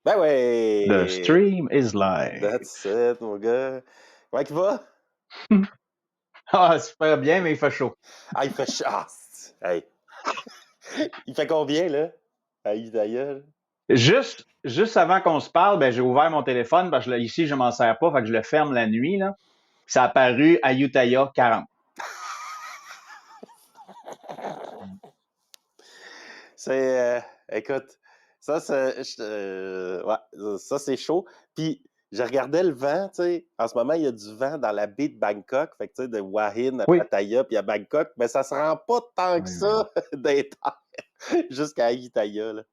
Ben The ouais! stream is live. That's it, mon gars. Comment il va? Ah, super bien, mais il fait chaud. Ah, il fait chaud. Ah, hey. Il fait combien, là? À Udaya? Juste avant qu'on se parle, ben, j'ai ouvert mon téléphone parce que ici, je m'en sers pas, fait que je le ferme la nuit, là. Puis ça a apparu à Utah 40. C'est, écoute, ouais, ça, c'est chaud. Puis, je regardais le vent, tu sais. En ce moment, il y a du vent dans la baie de Bangkok. Fait que, tu sais, de Wahin à Oui. Pattaya, puis à Bangkok. Mais ça se rend pas tant que Oui, oui. ça des terres jusqu'à Ayutthaya, là.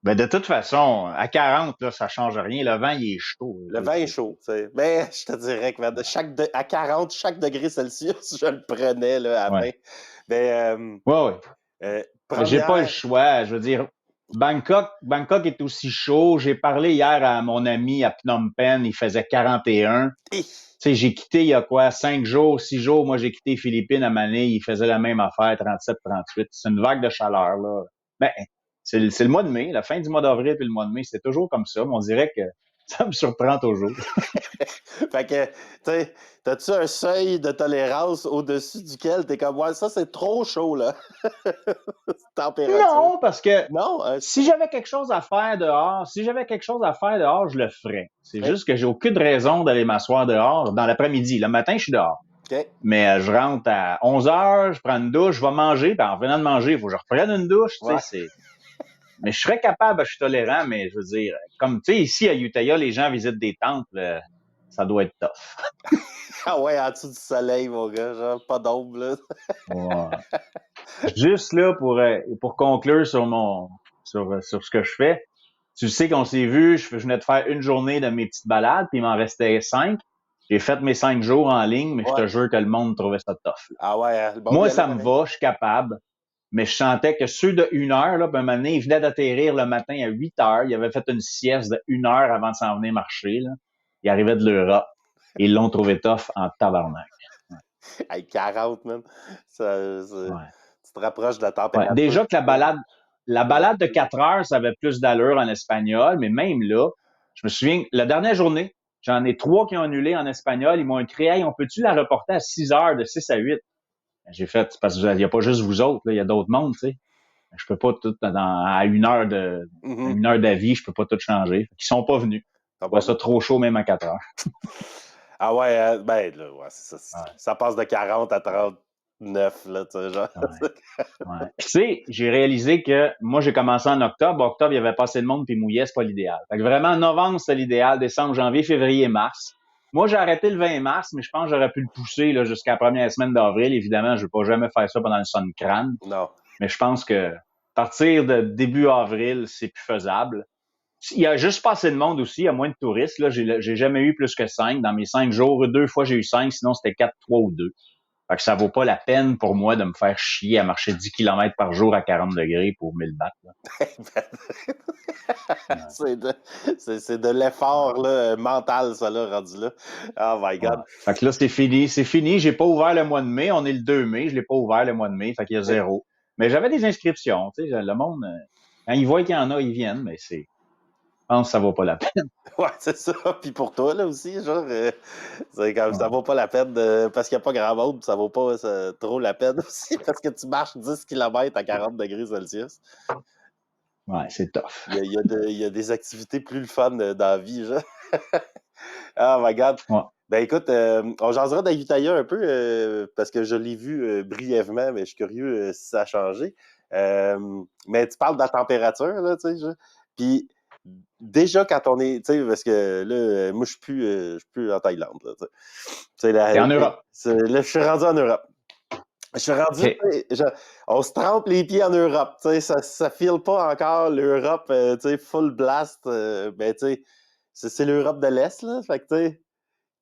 Ben, de toute façon, à 40, là, ça change rien. Le vent, il est chaud. Le vin est chaud, tu sais. Mais je te dirais que à 40, chaque degré Celsius, je le prenais là, à Ouais. 20. Mais Ouais, ouais. Mais j'ai pas le première. choix. Je veux dire, Bangkok est aussi chaud. J'ai parlé hier à mon ami à Phnom Penh, il faisait 41. Hi! Tu sais, j'ai quitté il y a quoi, 5 jours, 6 jours. Moi, j'ai quitté les Philippines à Manille. Il faisait la même affaire, 37, 38. C'est une vague de chaleur, là. Ben, c'est le mois de mai, la fin du mois d'avril puis le mois de mai. C'est toujours comme ça. Mais on dirait que ça me surprend toujours. Fait que, tu sais, t'as-tu un seuil de tolérance au-dessus duquel t'es comme, ouais, ça c'est trop chaud, là. Température. Non, parce que Non? si j'avais quelque chose à faire dehors, je le ferais. C'est OK. juste que j'ai aucune raison d'aller m'asseoir dehors dans l'après-midi. Le matin, je suis dehors. OK. Mais je rentre à 11 heures, je prends une douche, je vais manger, puis en venant de manger, il faut que je reprenne une douche, tu sais, Ouais. Mais je serais capable, je suis tolérant, mais je veux dire, comme, tu sais, ici à Utah, les gens visitent des temples, ça doit être tough. Ah ouais, en dessous du soleil, mon gars, genre, pas d'ombre, là. Ouais. Juste là, pour conclure sur ce que je fais, tu sais qu'on s'est vu, je venais de faire une journée de mes petites balades, puis il m'en restait 5. J'ai fait mes 5 jours en ligne, mais je Ouais. te jure que le monde trouvait ça tough, là. Ah ouais, hein, le monde y Moi, allait ça me pareil. va, je suis capable, mais je sentais que ceux de 1 heure, là, ben, un moment donné, ils venaient d'atterrir le matin à 8 heures. Ils avaient fait une sieste de 1 heure avant de s'en venir marcher, là. Ils arrivaient de l'Europe. Et ils l'ont trouvé tough en tabarnak. Ouais. Hey, 40, man. Ouais. Tu te rapproches de la Ouais. température. Déjà que la balade de 4 heures, ça avait plus d'allure en espagnol, mais même là, je me souviens, la dernière journée, j'en ai 3 qui ont annulé en espagnol. Ils m'ont écrit, hey, on peut-tu la reporter à 6 heures, de 6 à 8? J'ai fait, parce qu'il n'y a pas juste vous autres, là, il y a d'autres mondes, tu sais. Je peux pas tout, à 1 heure à Mhm. 1 heure d'avis, je peux pas tout changer. Ils sont pas venus. T'as Je trouvais pas ça vu. trop chaud, même à 4 heures. Ah ouais, ben là, ouais, c'est ça, Ouais, ça passe de 40 à 39, là, tu sais, genre. ouais, ouais. Puis, tu sais, j'ai réalisé que moi, j'ai commencé en octobre. Octobre, il y avait pas assez de monde puis mouillait, c'est pas l'idéal. Fait que vraiment, novembre, c'était l'idéal. Décembre, janvier, février, mars. Moi, j'ai arrêté le 20 mars, mais je pense que j'aurais pu le pousser là, jusqu'à la première semaine d'avril. Évidemment, je ne vais pas jamais faire ça pendant le sun crâne. Non. Mais je pense que à partir de début avril, c'est plus faisable. Il y a juste pas assez de monde aussi, il y a moins de touristes. Là, j'ai jamais eu plus que 5. Dans mes 5 jours, 2 fois j'ai eu 5, sinon c'était 4, 3 ou 2. Fait que ça vaut pas la peine pour moi de me faire chier à marcher 10 kilomètres par jour à 40 degrés pour 1000 bahts. Là. Ouais, c'est de, c'est de ouais, l'effort là, mental, ça, là, rendu là. Oh my ouais. God. Fait que là, c'est fini. C'est fini. J'ai pas ouvert le mois de mai. On est le 2 mai. Je l'ai pas ouvert le mois de mai. Fait qu'il y a OK. 0. Mais j'avais des inscriptions. Tu sais, le monde, quand ils voient qu'il y en a, ils viennent. Mais je pense que ça vaut pas la peine. Ouais, c'est ça. Puis pour toi, là aussi, genre, c'est comme ça Ouais. vaut pas la peine parce qu'il n'y a pas grand monde, ça vaut pas trop la peine aussi parce que tu marches 10 km à 40 degrés Celsius. Ouais, c'est tough. Il y a des activités plus le fun dans la vie, genre. Oh my God. Ouais. Ben écoute, on jasera d'Ayutthaya un peu parce que je l'ai vu brièvement, mais je suis curieux si ça a changé. Mais tu parles de la température, là, tu sais, puis déjà quand on est, tu sais, parce que là, moi, je suis plus en Thaïlande, là, tu sais. T'es en Europe. Là, je suis rendu en Europe. Je suis rendu, OK. tu sais, on se trempe les pieds en Europe, tu sais, ça file pas encore l'Europe, tu sais, full blast, ben, tu sais, c'est l'Europe de l'Est, là, fait que, tu sais,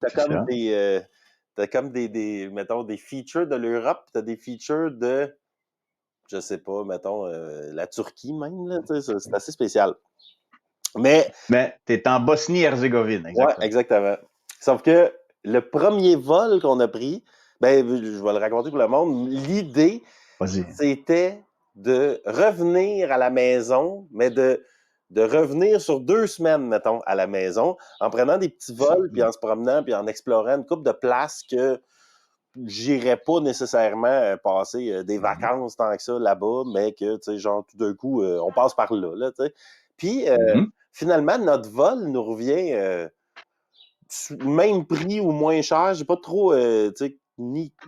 t'as C'est comme ça. t'as comme mettons, des features de l'Europe, puis t'as des features de, je sais pas, mettons, la Turquie même, là, tu sais, c'est assez spécial. Mais, Mais t'es en Bosnie-Herzégovine, ouais, exactement. exactement. Sauf que le premier vol qu'on a pris, ben, je vais le raconter pour le monde, l'idée, Vas-y. c'était de revenir à la maison, mais de revenir sur 2 semaines, mettons, à la maison, en prenant des petits vols, puis en se promenant, puis en explorant une couple de places que j'irais pas nécessairement passer des vacances tant que ça là-bas, mais que, tu sais, genre, tout d'un coup, on passe par là, tu sais. Puis, finalement, notre vol nous revient même prix ou moins cher. J'ai pas trop, tu sais,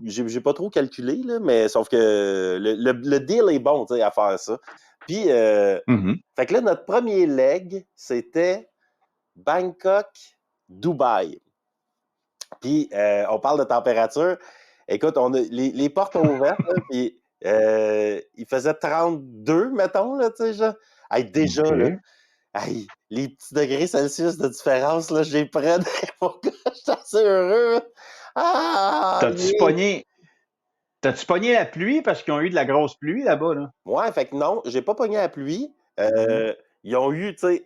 j'ai pas trop calculé, là, mais sauf que le deal est bon, tu sais, à faire ça. Puis, fait que là, notre premier leg, c'était Bangkok-Dubaï. Puis, on parle de température. Écoute, les portes ont ouvert, puis il faisait 32, mettons, là, tu sais, genre. Hey, déjà, là, hey, les petits degrés Celsius de différence, là, j'ai près pourquoi je suis assez heureux. Ah! T'as-tu pogné la pluie parce qu'ils ont eu de la grosse pluie là-bas, là? Ouais, fait que non, j'ai pas pogné la pluie. Ils ont eu, tu sais,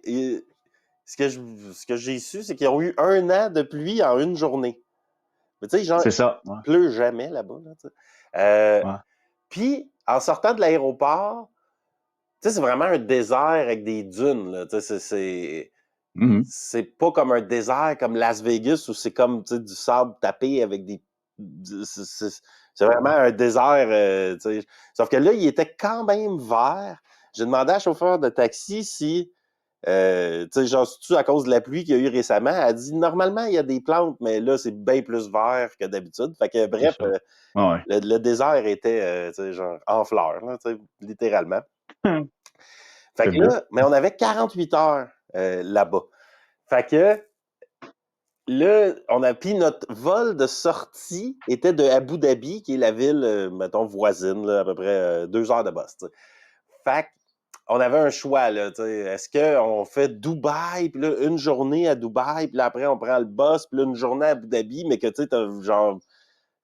ce que j'ai su, c'est qu'ils ont eu 1 an de pluie en une journée. Mais tu sais, genre, C'est ça. il pleut jamais là-bas, là, tu sais. Puis, en sortant de l'aéroport, tu sais, c'est vraiment un désert avec des dunes, là, tu sais, c'est pas comme un désert comme Las Vegas où c'est comme, tu sais, du sable tapé avec des... C'est vraiment un désert, tu sais. Sauf que là, il était quand même vert. J'ai demandé à la chauffeur de taxi si... tu sais, genre, c'est-tu à cause de la pluie qu'il y a eu récemment? Elle a dit, normalement, il y a des plantes, mais là, c'est bien plus vert que d'habitude. Fait que, bref, le désert était, tu sais, genre, en fleurs, là, tu sais, littéralement. Fait que là, mais on avait 48 heures là-bas. Fait que, là, puis notre vol de sortie était de Abu Dhabi, qui est la ville, mettons, voisine, là, à peu près 2 heures de bus, tu sais. Fait on avait un choix, là, tu sais. Est-ce qu'on fait Dubaï, puis là, une journée à Dubaï, puis là, après, on prend le bus, puis là, une journée à Abu Dhabi, mais que, tu sais, t'as genre,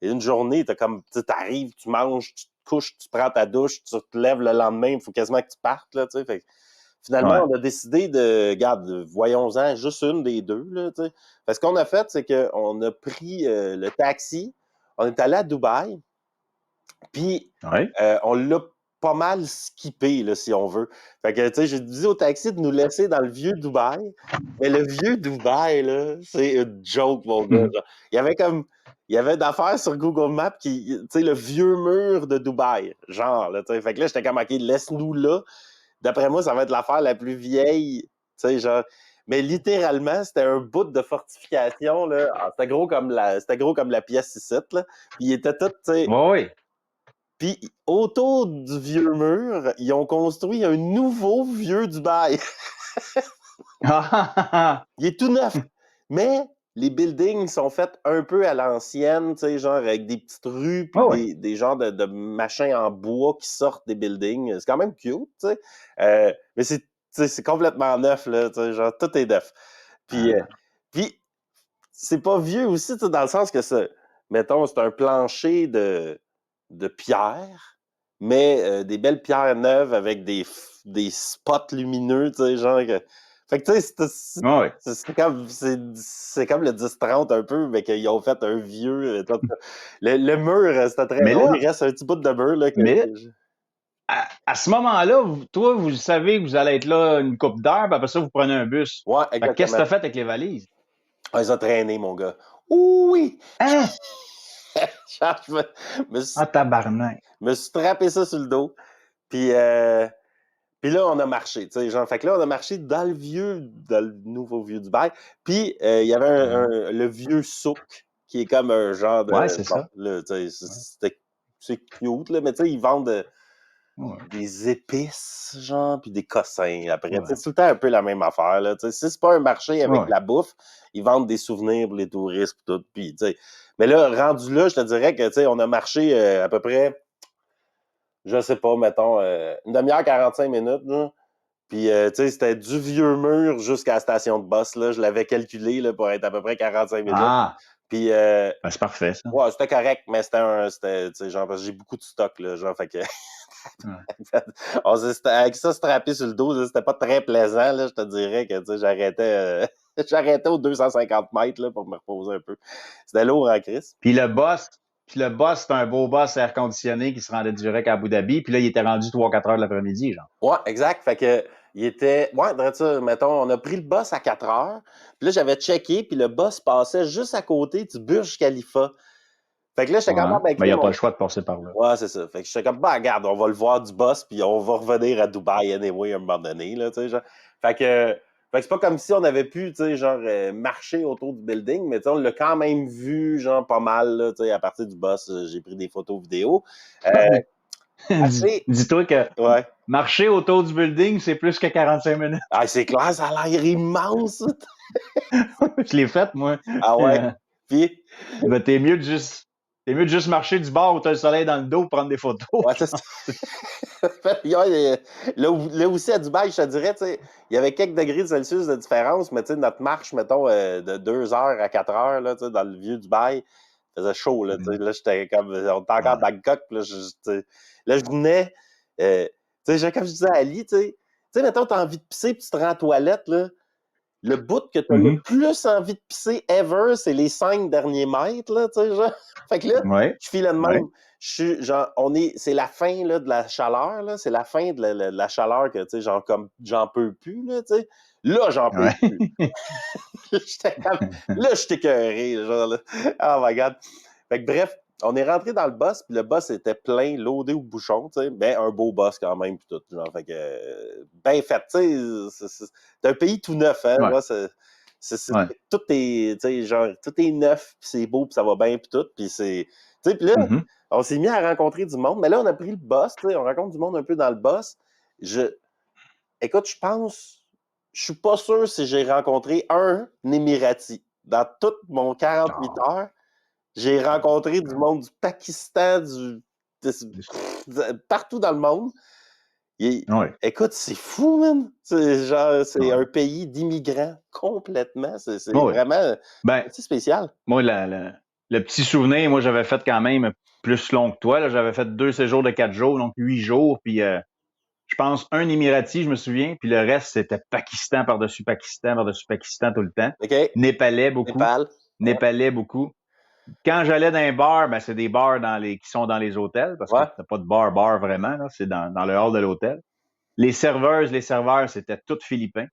une journée, t'as comme, tu t'arrives, tu manges, tu te couches, tu prends ta douche, tu te lèves le lendemain, il faut quasiment que tu partes, là, tu sais. Fait que, finalement, on a décidé de, regarde, voyons-en juste une des deux, là, tu sais. Fait que ce qu'on a fait, c'est qu'on a pris le taxi, on est allé à Dubaï, puis on l'a pas mal skippé, là, si on veut. Fait que, tu sais, j'ai dit au taxi de nous laisser dans le vieux Dubaï, mais le vieux Dubaï, là, c'est une joke, mon gars. Genre. Il y avait d'affaires sur Google Maps qui, tu sais, le vieux mur de Dubaï, genre, là, tu sais. Fait que là, j'étais comme, OK, laisse-nous là. D'après moi, ça va être l'affaire la plus vieille, tu sais, genre... Mais littéralement, c'était un bout de fortification, là. Ah, c'était gros comme la pièce ici, là. Puis il était tout, tu sais... Puis autour du vieux mur, ils ont construit un nouveau vieux Dubaï. Il est tout neuf. Mais les buildings sont faits un peu à l'ancienne, tu sais, genre avec des petites rues puis des genres de machins en bois qui sortent des buildings. C'est quand même cute, tu sais. Mais c'est complètement neuf, là, tu sais, genre tout est neuf. Puis c'est pas vieux aussi, tu sais, dans le sens que mettons, c'est un plancher de pierre, mais des belles pierres neuves avec des spots lumineux, tu sais, genre... Fait que, tu sais, c'est comme le 10-30 un peu, mais qu'ils ont fait un vieux... le mur, c'était très drôle. Il reste un petit bout de mur, là. À ce moment-là, toi, vous savez que vous allez être là une couple d'heures, puis après ça, vous prenez un bus. Ouais, exactement. Qu'est-ce que tu as fait avec les valises? On les a traînées, mon gars. Oui! Hein? Tabarnak! Je me suis trappé ça sur le dos. Puis là, on a marché, tu sais, genre, fait que là, on a marché dans le nouveau vieux Dubaï. Puis, il y avait le vieux souk, qui est comme un genre de... Ouais, c'est ça. Là, tu sais, c'est cute, là, mais tu sais, ils vendent des épices, genre, puis des cossins, après. C'est tout le temps un peu la même affaire, là, tu sais. Si c'est pas un marché avec la bouffe, ils vendent des souvenirs pour les touristes, tout, puis, tu sais. Mais là, rendu là, je te dirais que, tu sais, on a marché à peu près... Je sais pas, mettons, une demi-heure, 45 minutes, là. Puis, tu sais, c'était du vieux mur jusqu'à la station de bus, là. Je l'avais calculé, là, pour être à peu près 45 minutes. Puis, c'est parfait, ça. Ouais, c'était correct, mais c'était, tu sais, genre, parce que j'ai beaucoup de stock, là, genre, fait que... avec ça strappé sur le dos, là, c'était pas très plaisant, là, je te dirais que, tu sais, j'arrêtais aux 250 mètres, là, pour me reposer un peu. C'était lourd en crise. Puis le boss, c'est un beau boss air conditionné qui se rendait direct à Abu Dhabi. Puis là, il était rendu 3-4 heures de l'après-midi, genre. Ouais, exact. Fait que Il était, ouais, ça, mettons, on a pris le bus à 4 heures. Puis là, j'avais checké, puis le bus passait juste à côté du Burj Khalifa. Fait que là, j'étais comme, Ouais. ben, Mais il n'y a pas le choix de passer par là. ouais, c'est ça. Fait que j'étais comme, bah, regarde, on va le voir du boss, puis on va revenir à Dubaï anyway à un moment donné, là, tu sais, genre. Fait que c'est pas comme si on avait pu, tu sais, genre, marcher autour du building, mais tu sais, on l'a quand même vu, genre, pas mal, là, tu sais, à partir du boss, j'ai pris des photos vidéo. Assez... Dis-toi que Ouais. marcher autour du building, c'est plus que 45 minutes. Ah, c'est clair, ça a l'air immense. Je l'ai fait, moi. Ah ouais. Puis... Ben, t'es mieux de juste marcher du bord où t'as le soleil dans le dos pour prendre des photos. Ouais, c'est ça. Là aussi, à Dubaï, je te dirais, tu sais, il y avait quelques degrés Celsius de différence, mais tu sais, notre marche, mettons, de 2 heures à 4 heures, là, tu sais, dans le vieux Dubaï, il faisait chaud, là, tu sais. Là, j'étais comme, on était encore à Bangkok, puis là, je venais, tu sais, comme je disais à Ali, tu sais, mettons, t'as envie de pisser, puis tu te rends à la toilette, là, le bout que t'as le plus envie de pisser ever, c'est les 5 derniers mètres, là, tu sais, genre. Fait que là, je file de même. Ouais. Je suis, genre, c'est la fin, là, de la chaleur, là. C'est la fin de la chaleur que, tu sais, genre, comme, j'en peux plus, là, tu sais. Là, j'en peux plus. Là, j'étais écœuré, genre, là. Oh my God. Fait que bref, on est rentré dans le bus, puis le bus était plein, loadé au bouchon, tu sais, mais un beau bus quand même, puis tout, genre, fait que, bien fait, tu sais, c'est un pays tout neuf, hein, Ouais. moi, tout est, tu sais, genre, tout est neuf, puis c'est beau, puis ça va bien, puis tout, puis c'est, tu sais, puis là, on s'est mis à rencontrer du monde, mais là, on a pris le bus, tu sais, on rencontre du monde un peu dans le bus. Écoute, je suis pas sûr si j'ai rencontré un Émirati. Dans tout mon 48 heures, j'ai rencontré du monde du Pakistan, partout dans le monde. Écoute, c'est fou, man. C'est un pays d'immigrants complètement. C'est vraiment assez spécial. Moi, le petit souvenir, moi, j'avais fait quand même plus long que toi. Là. J'avais fait 2 séjours de 4 jours, donc 8 jours. Puis, je pense, un Émirati, je me souviens. Puis le reste, c'était Pakistan par-dessus Pakistan, par-dessus Pakistan tout le temps. Okay. Népalais beaucoup. Népalais beaucoup. Quand j'allais dans un bar, ben, c'est des bars qui sont dans les hôtels, parce que t'as pas de bar vraiment, là, c'est dans le hall de l'hôtel. Les serveurs, c'était tous Philippins.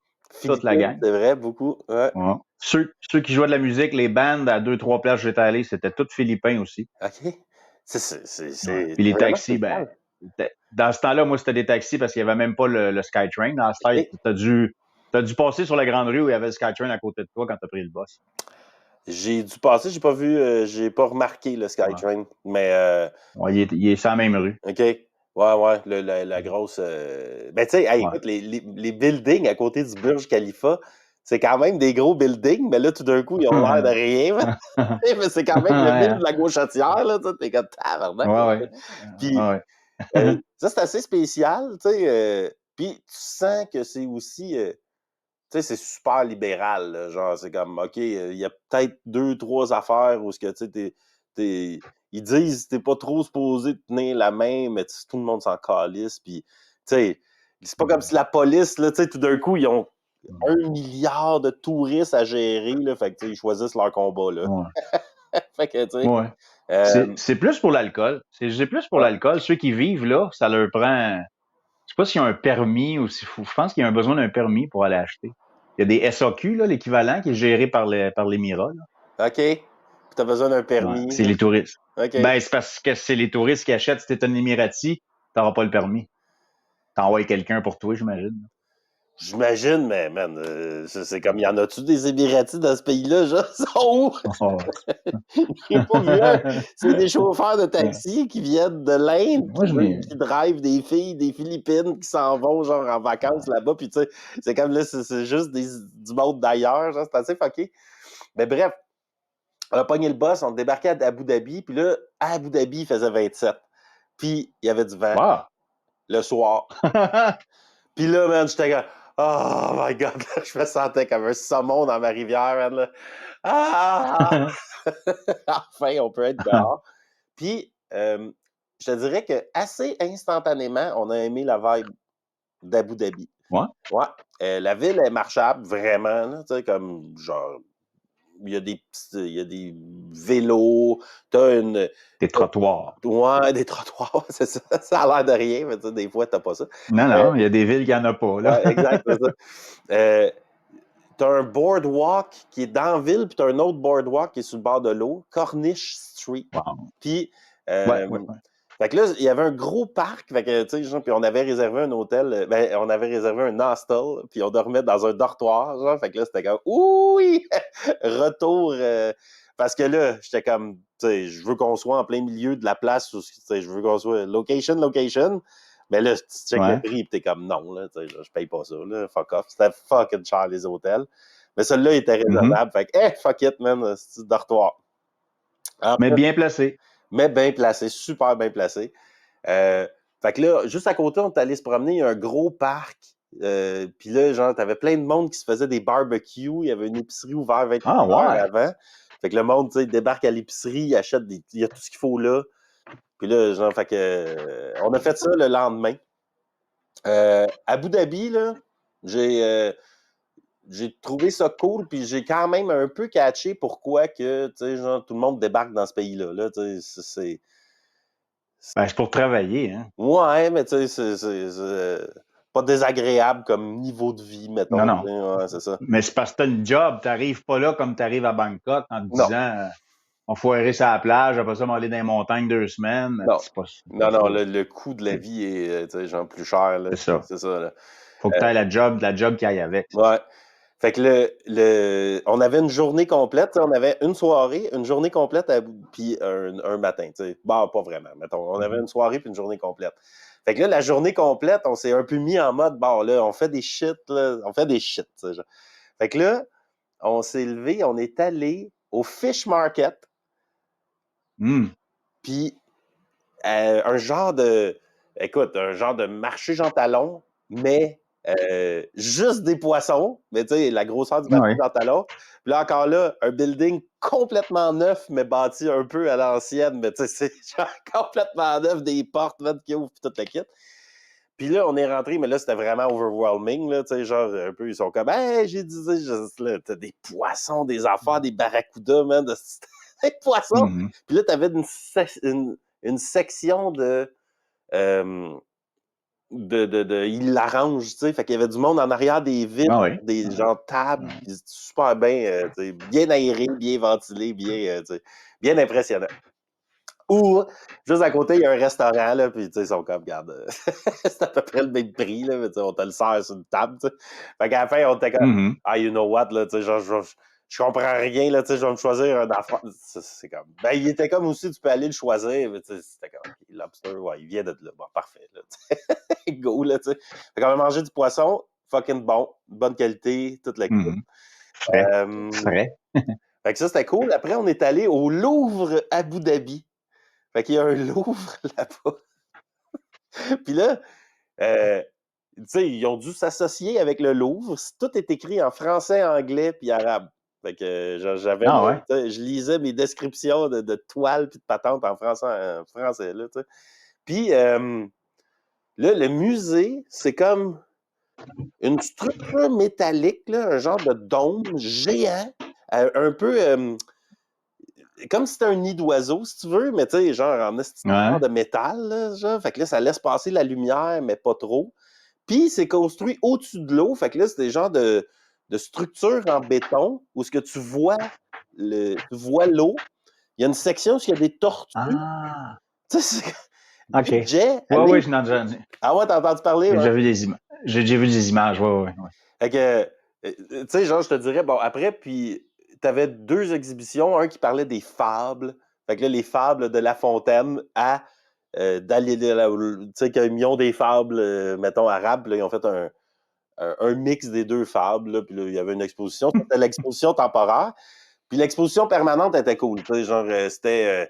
Toute la gang. C'est vrai, beaucoup. Ouais. Ceux qui jouaient de la musique, les bandes, à 2-3 places où j'étais allé, c'était tous Philippins aussi. OK. Puis les taxis, ben, dans ce temps-là, moi, c'était des taxis parce qu'il n'y avait même pas le SkyTrain. Dans ce temps, t'as dû passer sur la grande rue où il y avait le SkyTrain à côté de toi quand t'as pris le bus. J'ai dû passer, j'ai pas vu, j'ai pas remarqué le SkyTrain, mais... il est sur la même rue. OK. Ouais, la grosse... Ben, tu sais, hey, écoute, les buildings à côté du Burj Khalifa, c'est quand même des gros buildings, mais là, tout d'un coup, ils ont l'air de rien. Mais c'est quand même le ville de la gauchetière, là, tu sais, t'es comme tabarnak. Puis, ça, c'est assez spécial, tu sais. Puis, tu sens que c'est aussi... tu sais, c'est super libéral, là, genre, c'est comme, OK, il y a peut-être 2-3 affaires où ce que, tu sais, ils disent t'es pas trop supposé tenir la main, mais tout le monde s'en calisse, puis, tu sais, c'est pas comme si la police, là, tu sais, tout d'un coup, ils ont 1 milliard de touristes à gérer, là, fait que, tu sais, ils choisissent leur combat, là. Fait que, tu sais... c'est plus pour l'alcool. C'est plus pour l'alcool. Ceux qui vivent là, ça leur prend... Je sais pas s'il y a un permis ou si... Je pense qu'il y a un besoin d'un permis pour aller acheter. Il y a des SAQ, là, l'équivalent, qui est géré par l'Émirat. OK. Puis t'as besoin d'un permis. C'est les touristes. OK. Ben, c'est parce que c'est les touristes qui achètent. Si t'es un Émirati, t'auras pas le permis. T'envoies quelqu'un pour toi, j'imagine. J'imagine, mais man, c'est comme, y en a-tu des Émiratis dans ce pays-là, genre? Ils sont où? J'ai pas vu un. C'est des chauffeurs de taxi qui viennent de l'Inde, qui drivent des filles des Philippines qui s'en vont, genre, en vacances là-bas, puis tu sais, c'est comme là, c'est juste du monde d'ailleurs, genre, c'est assez fucké. Mais bref, on a pogné le bus, on débarquait à Abu Dhabi, puis là, à Abu Dhabi, il faisait 27. Puis il y avait du vent. Le soir. Puis là, man, j'étais comme, oh my God, là, je me sentais comme un saumon dans ma rivière, man, là. Ah! Enfin, on peut être dehors. Puis, je te dirais que assez instantanément, on a aimé la vibe d'Abu Dhabi. Ouais. La ville est marchable, vraiment, là, tu sais, comme, genre, il y a des vélos, t'as une... Des trottoirs. Ouais, des trottoirs, c'est ça. Ça a l'air de rien, mais des fois, t'as pas ça. Non, il y a des villes qui n'en ont pas, là. Ouais, exact, c'est ça. T'as un boardwalk qui est dans la ville, puis t'as un autre boardwalk qui est sur le bord de l'eau, Cornish Street. Wow. Puis, Ouais. fait que là, il y avait un gros parc, fait que, tu sais, genre, puis on avait réservé un hôtel, on avait réservé un hostel, puis on dormait dans un dortoir, genre, fait que là, c'était comme, oui, retour, parce que là, j'étais comme, tu sais, je veux qu'on soit en plein milieu de la place, où, tu sais, je veux qu'on soit location, mais là, tu checkes le prix, pis t'es comme, non, là, tu sais, je paye pas ça, là, fuck off, c'était fucking cher, les hôtels, mais celui-là, il était raisonnable, fait que, fuck it, man, c'est dortoir. Mais bien placé. Mais bien placé, super bien placé. Fait que là, juste à côté, on est allé se promener, il y a un gros parc. Puis là, genre, t'avais plein de monde qui se faisait des barbecues. Il y avait une épicerie ouverte 24 heures avant. Fait que le monde, tu sais, débarque à l'épicerie, il achète il y a tout ce qu'il faut là. Puis là, genre, fait que on a fait ça le lendemain. À Abu Dhabi, là, j'ai trouvé ça cool, puis j'ai quand même un peu catché pourquoi que, tu sais, genre, tout le monde débarque dans ce pays-là. Là, tu sais, c'est pour travailler, hein. Ouais, mais tu sais, c'est pas désagréable comme niveau de vie, mettons. Non. Ouais, c'est ça. Mais c'est parce que t'as une job, t'arrives pas là comme t'arrives à Bangkok en te disant on foirait sur la plage, après ça, on va aller dans les montagnes 2 semaines. Non, c'est pas non, le coût de la vie est, tu sais, genre plus cher. Là. C'est ça. Là. Faut que tu aies la job qui aille avec. Ouais. Fait que on avait une journée complète, on avait une soirée, une journée complète, puis un matin, tu sais. Bah, pas vraiment, mettons. On avait une soirée puis une journée complète. Fait que là, la journée complète, on s'est un peu mis en mode, bon, là, on fait des shit, là. On fait des shit, tu sais. Fait que là, on s'est levé, on est allé au Fish Market. Puis, un genre de marché Jean Talon, mais juste des poissons, mais tu sais, la grosseur du marché Jean Talon. Puis là, encore là, un building complètement neuf, mais bâti un peu à l'ancienne, mais tu sais, c'est genre complètement neuf, des portes, qui ouvrent, puis toute la kit. Puis là, on est rentré, mais là, c'était vraiment overwhelming, là, tu sais, genre, un peu, ils sont comme, hey, j'ai dit, là, t'as des poissons, des affaires, des barracudas, man, des poissons. Puis là, t'avais une section il l'arrange, tu sais, fait qu'il y avait du monde en arrière des vitres, des genre tables, super bien, bien aéré, bien ventilé, bien impressionnant. Ou, juste à côté, il y a un restaurant, là, puis, tu sais, ils sont comme, regarde, c'est à peu près le même prix, là, mais, tu sais, on te le sert sur une table, tu sais. Fait qu'à la fin, on était comme, you know what, là, tu sais, genre, je comprends rien, là, tu sais, je vais me choisir un affaire. C'est comme, il était comme aussi, tu peux aller le choisir, mais, tu sais, c'était comme, OK, lobster, ouais, il vient de là, bon, parfait, là, go, là, tu sais. Fait qu'on a mangé du poisson, fucking bon, bonne qualité, toute la Frais. Fait que ça, c'était cool. Après, on est allé au Louvre Abu Dhabi. Fait qu'il y a un Louvre là-bas. Puis là, tu sais, ils ont dû s'associer avec le Louvre. Tout est écrit en français, anglais puis arabe. Fait que j'avais, je lisais mes descriptions de toiles puis de patentes en français là, tu sais. Puis là, le musée, c'est comme une structure métallique, là, un genre de dôme géant, un peu comme si c'était un nid d'oiseau, si tu veux, mais tu sais, genre en genre de métal, là, genre. Fait que là, ça laisse passer la lumière, mais pas trop. Puis, c'est construit au-dessus de l'eau. Fait que là, c'est des genres de structures en béton où ce que tu vois l'eau. Il y a une section où il y a des tortues. Ah! Tu sais, OK. Oui, je n'en ai déjà dit. Ah ouais, t'as entendu parler? J'ai déjà vu des images. J'ai déjà vu des images, oui. Fait que, tu sais, genre, je te dirais, bon, après, puis t'avais 2 exhibitions. Un qui parlait des fables. Fait que là, les fables de La Fontaine à tu sais, qu'ils ont des fables, mettons, arabes. Là, ils ont fait un mix des 2 fables. Là, puis là, il y avait une exposition. C'était l'exposition temporaire. Puis l'exposition permanente était cool. Tu sais, genre, c'était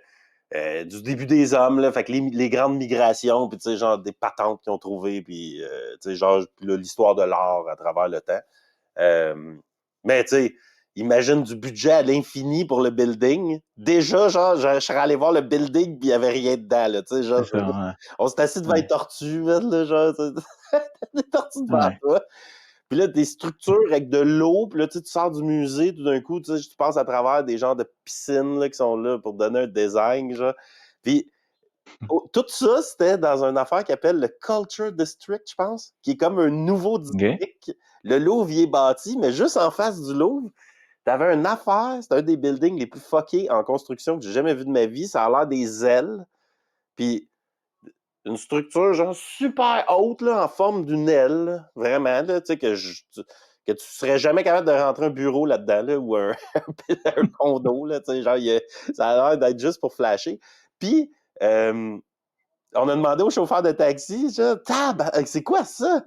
du début des hommes. Là, fait que les grandes migrations. Puis, tu sais, genre, des patentes qu'ils ont trouvées. Puis, tu sais, genre, l'histoire de l'art à travers le temps. Mais, tu sais, imagine du budget à l'infini pour le building. Déjà, genre, je serais allé voir le building puis il n'y avait rien dedans, là, tu sais, genre, on s'est assis devant les tortues, là, genre, des tortues devant toi. Puis là, des structures avec de l'eau, puis là, tu sors du musée, tout d'un coup, tu passes à travers des genres de piscines là, qui sont là pour donner un design, genre. Puis tout ça, c'était dans une affaire qui appelle le Culture District, je pense, qui est comme un nouveau district. Okay. Le Louvre y est bâti, mais juste en face du Louvre, t'avais une affaire, c'était un des buildings les plus fuckés en construction que j'ai jamais vu de ma vie. Ça a l'air des ailes. Puis une structure genre super haute là, en forme d'une aile, vraiment, là, tu sais, que tu serais jamais capable de rentrer un bureau là-dedans, là, ou un condo, là, tu sais, genre, ça a l'air d'être juste pour flasher. Puis, on a demandé au chauffeur de taxi, genre, c'est quoi ça?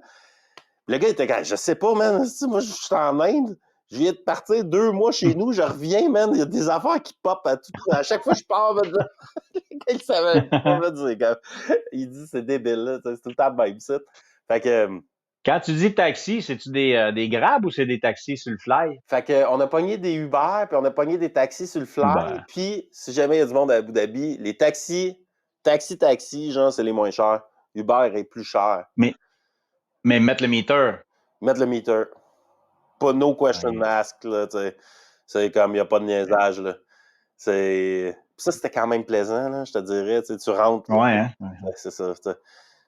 Le gars était comme, je sais pas, man, moi, je suis en Inde, je viens de partir 2 mois chez nous, je reviens, man, il y a des affaires qui pop à chaque fois que je pars, man, il savait pas me dire. Il dit c'est débile, là, c'est tout le temps le même site. Fait que. Quand tu dis taxi, c'est-tu des Grab ou c'est des taxis sur le fly? Fait que on a pogné des Uber, puis on a pogné des taxis sur le fly. Puis si jamais il y a du monde à Abu Dhabi, les taxis, genre, c'est les moins chers. Uber est plus cher. Mais mettre le meter. Mettre le meter. Pas no question ask, là, tu sais. C'est comme, il n'y a pas de niaisage, là. Ça, c'était quand même plaisant, là, je te dirais. Tu rentres. Ouais, hein? C'est ça.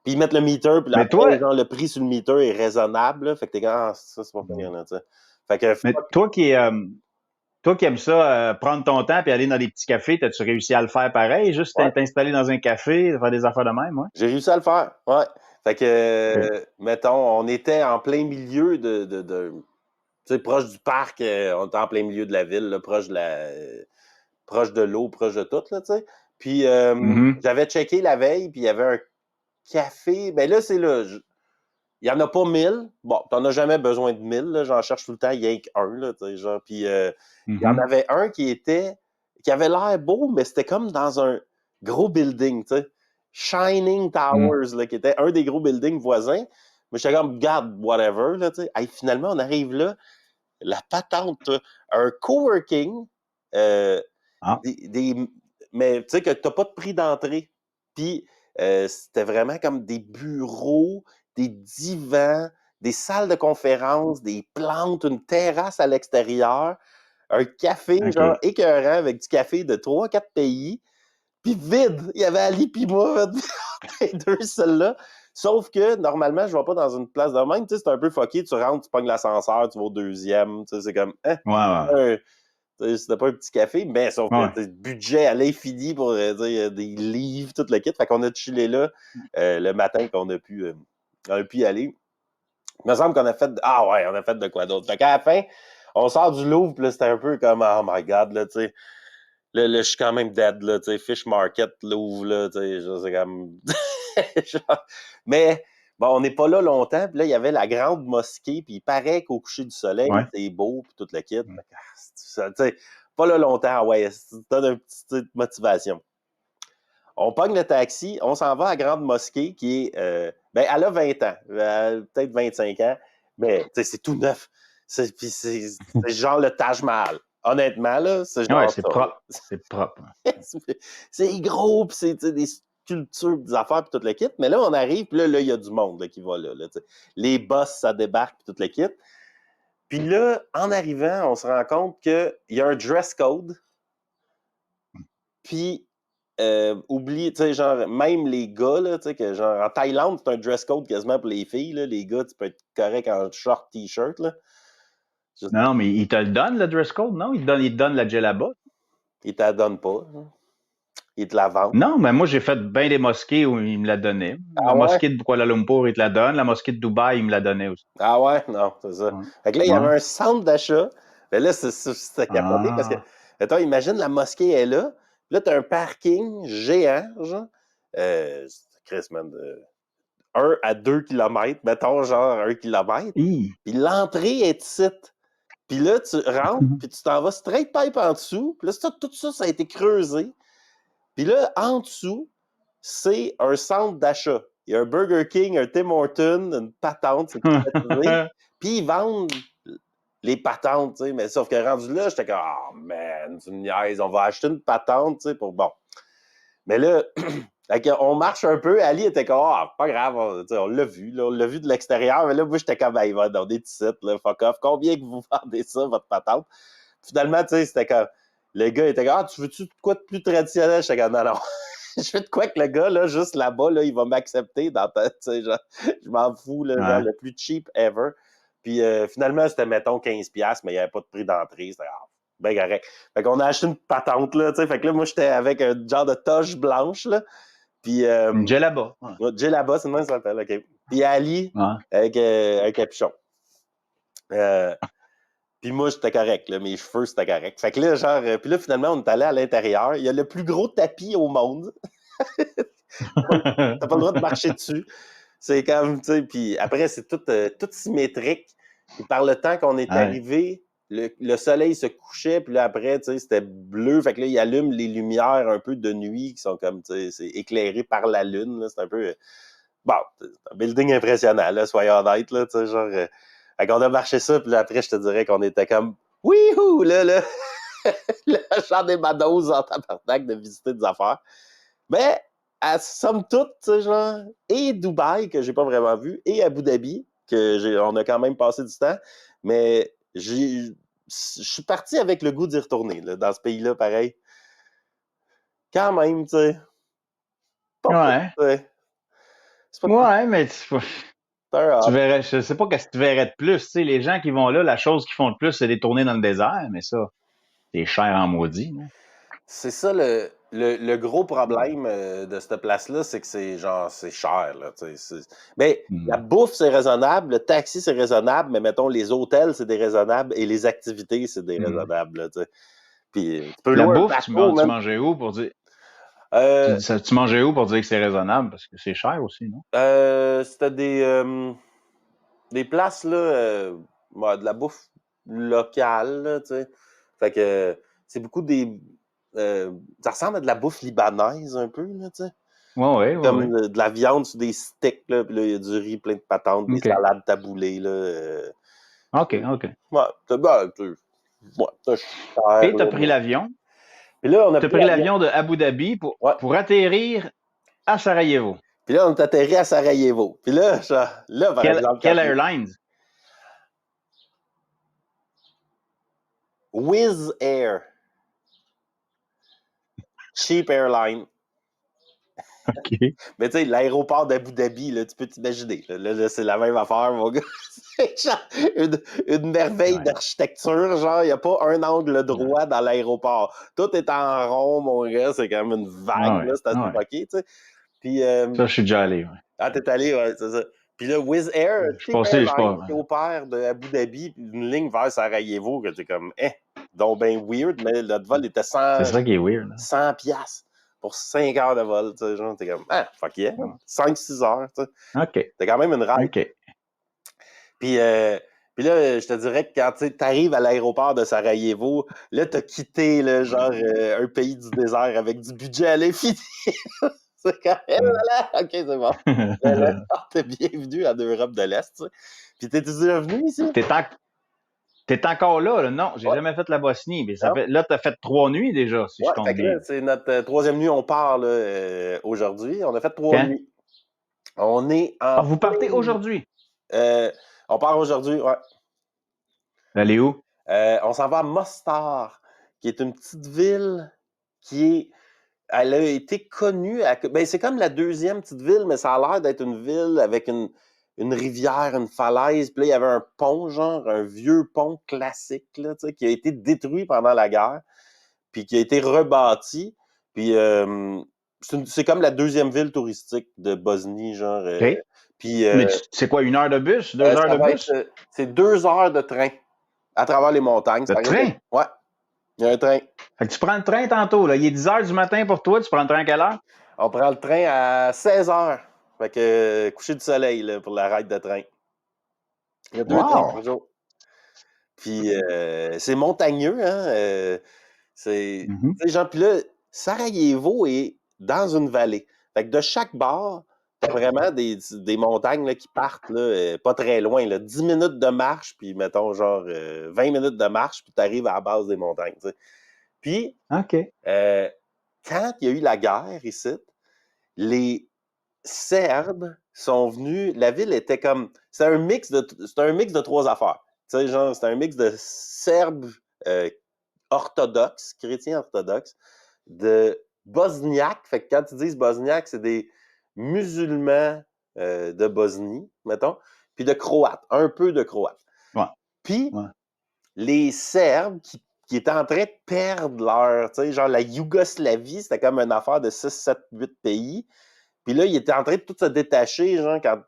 Puis ils mettent le meter, puis après, genre, le prix sur le meter est raisonnable. Là, fait que t'es comme, ça, c'est pas pire, là, tu sais. Fait que, mais toi qui aimes ça, prendre ton temps et aller dans des petits cafés, as-tu réussi à le faire pareil? Juste t'installer dans un café, faire des affaires de même, ouais? J'ai réussi à le faire, ouais. Fait que, mettons, on était en plein milieu de tu sais, proche du parc, on était en plein milieu de la ville, là, proche de l'eau, proche de tout, là, tu sais. Puis, j'avais checké la veille, puis il y avait un café. Ben là, c'est là. Il n'y en a pas 1000. Bon, t'en as jamais besoin de 1000. Là. J'en cherche tout le temps, il y a qu'un. Là, genre. Puis il y en avait un qui avait l'air beau, mais c'était comme dans un gros building. T'sais. Shining Towers, là, qui était un des gros buildings voisins. Mais j'étais comme, garde, whatever. Là, hey, finalement, on arrive là. La patente, un coworking, mais tu sais que tu n'as pas de prix d'entrée. Puis c'était vraiment comme des bureaux, des divans, des salles de conférence, des plantes, une terrasse à l'extérieur, un café genre écœurant avec du café de 3-4 pays, puis vide. Il y avait Ali puis moi, les deux seuls-là. Sauf que, normalement, je ne vais pas dans une place de même. Tu sais, c'est un peu fucké. Tu rentres, tu pognes l'ascenseur, tu vas au deuxième. Tu sais, c'est comme, c'était pas un petit café, mais sauf que budget à l'infini pour dire des livres, tout le kit. Fait qu'on a chillé là le matin qu'on a pu y aller. Il me semble qu'on a fait on a fait de quoi d'autre. Fait qu'à la fin, on sort du Louvre, puis là, c'était un peu comme oh my god, là, tu sais. Là, je suis quand même dead, là, tu sais, Fish Market, Louvre, là, tu sais, c'est comme... Mais, bon, on n'est pas là longtemps, puis là, il y avait la grande mosquée, puis il paraît qu'au coucher du soleil, c'est beau, puis tout le kit. Tu sais, pas là longtemps, ça donne une petite motivation. On pogne le taxi, on s'en va à la grande mosquée, qui est... elle a 20 ans, peut-être 25 ans, mais, tu sais, c'est tout neuf. C'est genre le Taj Mahal. Honnêtement, là, c'est genre c'est propre. C'est propre. c'est gros, puis c'est des sculptures, des affaires, puis tout le kit. Mais là, on arrive, puis là, il y a du monde là, qui va là. Les boss, ça débarque, puis tout le kit. Puis là, en arrivant, on se rend compte qu'il y a un dress code. Puis, oublie, tu sais, genre, même les gars, là, tu sais, que genre, en Thaïlande, c'est un dress code quasiment pour les filles, là. Les gars, tu peux être correct en short t-shirt, là. Non, mais il te le donne, le dress code, non? Il te donne la djellaba. Il te la donne pas. Il te la vend. Non, mais moi, j'ai fait bien des mosquées où il me la donnait. La mosquée de Kuala Lumpur, il te la donne. La mosquée de Dubaï, il me la donnait aussi. Ah ouais? Non, c'est ça. Fait que là, il y avait un centre d'achat. Mais là, c'était capoté parce que, attends, imagine, la mosquée est là. Là, t'as un parking géant, genre. Chris, man, 1 à 2 kilomètres, mettons, genre 1 kilomètre. Puis l'entrée est ici. Puis là, tu rentres, puis tu t'en vas straight pipe en dessous. Puis là, tout ça, ça a été creusé. Puis là, en dessous, c'est un centre d'achat. Il y a un Burger King, un Tim Hortons, une patente, c'est privatisé. Puis ils vendent les patentes, tu sais. Mais sauf que rendu là, j'étais comme, oh man, tu me niaises, on va acheter une patente, tu sais, pour bon. Mais là, Fait qu'on marche un peu. Ali était comme, ah, pas grave, on l'a vu, là, on l'a vu de l'extérieur. Mais là, moi, j'étais comme, hey, on est ici, là, fuck off. Combien que vous vendez ça, votre patente? Finalement, tu sais, c'était comme, le gars était comme, ah, tu veux-tu de quoi de plus traditionnel? J'étais comme, non, non. Je fais de quoi que le gars, là, juste là-bas, là, il va m'accepter dans ta, tu sais, genre, je m'en fous, là, genre, le plus cheap ever. Puis finalement, c'était, mettons, 15$, mais il n'y avait pas de prix d'entrée. C'était, ben correct. Fait qu'on a acheté une patente, là, tu sais. Fait que là, moi, j'étais avec un genre de toche blanche, là. Puis. Une djellaba. Djellaba, c'est le même que ça s'appelle, OK. Puis Ali, avec un capuchon. Puis moi, j'étais correct, là, mes cheveux, c'était correct. Fait que là, genre, puis là, finalement, on est allé à l'intérieur. Il y a le plus gros tapis au monde. T'as pas le droit de marcher dessus. C'est comme, tu sais, puis après, c'est tout symétrique. Puis par le temps qu'on est arrivé, le soleil se couchait, puis là, après, tu sais, c'était bleu. Fait que là, il allume les lumières un peu de nuit qui sont comme, tu sais, c'est éclairé par la lune, là. C'est un peu... Bon, c'est un building impressionnant, là, soyons honnêtes, là, tu sais, genre... Fait qu'on a marché ça, puis là, après, je te dirais qu'on était comme... Wouhou! Là, genre des mados en tabarnak de visiter des affaires. Mais, à somme toute, tu sais, genre, et Dubaï, que j'ai pas vraiment vu, et Abu Dhabi, on a quand même passé du temps, mais je suis parti avec le goût d'y retourner, là, dans ce pays-là, pareil. Quand même, tu sais. Ouais. Ouais, mais tu verrais, je sais pas qu'est-ce que tu verrais de plus. Tu sais, les gens qui vont là, la chose qu'ils font le plus, c'est des tournées dans le désert, mais ça, c'est cher en maudit. Là. C'est ça le gros problème de cette place-là, c'est que c'est genre c'est cher. Là, mais la bouffe, c'est raisonnable, le taxi, c'est raisonnable, mais mettons, les hôtels, c'est déraisonnable et les activités, c'est déraisonnable. Là, puis tu peux la louer un bouffe, bateau, tu mangeais où pour dire tu mangeais où pour dire que c'est raisonnable? Parce que c'est cher aussi, non? C'était des places là, de la bouffe locale, là, tu sais. Fait que c'est beaucoup des. Ça ressemble à de la bouffe libanaise un peu, là, tu sais. Ouais. Comme de la viande sur des steaks, là, puis là, il y a du riz plein de patates, des salades taboulées, là. OK. Ouais, Et tu as pris l'avion. Puis là, on a pris l'avion de Abu Dhabi pour atterrir à Sarajevo. Puis là, on est atterri à Sarajevo. Puis là, par exemple... Quelle airline? Wizz Air. Cheap airline. OK. Mais tu sais, l'aéroport d'Abu Dhabi, là, tu peux t'imaginer. Là, c'est la même affaire, mon gars. C'est genre une merveille d'architecture. Genre, il n'y a pas un angle droit dans l'aéroport. Tout est en rond, mon gars. C'est quand même une vague. Là, c'est assez fucké, tu sais. Puis, ça, je suis déjà allé. Ouais. Ah, t'es allé, ouais, c'est ça. Puis là, Wizz Air, cheap airline qui opère de Abu Dhabi, puis une ligne vers Sarajevo, que t'es comme, donc ben weird, mais le vol était 100... C'est ça qui est weird. 100 piastres pour 5 heures de vol, tu sais, genre, t'es comme, fuck yeah, 5-6 heures, tu sais. OK. T'es quand même une ride. OK. Puis là, je te dirais que quand tu arrives à l'aéroport de Sarajevo, là, t'as quitté, là, genre, un pays du désert avec du budget à l'infini. C'est quand même, là, OK, c'est bon. T'es bienvenue en Europe de l'Est, tu sais. Puis t'es déjà venu ici? T'es encore là? Non, j'ai jamais fait la Bosnie. Mais là, t'as fait 3 nuits déjà, si je compte bien. Là, c'est notre troisième nuit, on part là, aujourd'hui. On a fait 3 nuits. On est en... vous partez aujourd'hui? On part aujourd'hui, ouais. Allez où? On s'en va à Mostar, qui est une petite ville qui est... Elle a été connue... Ben, c'est comme la deuxième petite ville, mais ça a l'air d'être une ville avec une rivière, une falaise. Puis là, il y avait un pont, genre, un vieux pont classique, là, tu sais, qui a été détruit pendant la guerre, puis qui a été rebâti. Puis c'est comme la deuxième ville touristique de Bosnie, genre. Puis, mais c'est quoi, 1 heure de bus? 2 heures de bus? C'est 2 heures de train à travers les montagnes. De train? Ouais. Il y a un train. Fait que tu prends le train tantôt, là. Il est 10 heures du matin pour toi. Tu prends le train à quelle heure? On prend le train à 16 heures. Fait que coucher du soleil là, pour la ride de train. Il y a 2 trains par jour. Puis c'est montagneux, hein. C'est. Genre, puis là, Sarajevo est dans une vallée. Fait que de chaque bord, t'as vraiment des montagnes là, qui partent là, pas très loin. Là, 10 minutes de marche, puis mettons genre 20 minutes de marche, puis t'arrives à la base des montagnes. T'sais. Puis, quand il y a eu la guerre ici, les Serbes sont venus, la ville était comme, c'est un mix de trois affaires. Tu sais, genre, c'est un mix de Serbes orthodoxes, chrétiens orthodoxes, de Bosniaques. Fait que quand tu dis Bosniaques, c'est des musulmans de Bosnie, mettons, puis de Croates, un peu de Croates. Ouais. Puis Ouais. les Serbes qui étaient en train de perdre leur, tu sais, genre la Yougoslavie, c'était comme une affaire de 6, 7, 8 pays. Puis là, ils étaient en train de tout se détacher, genre, quand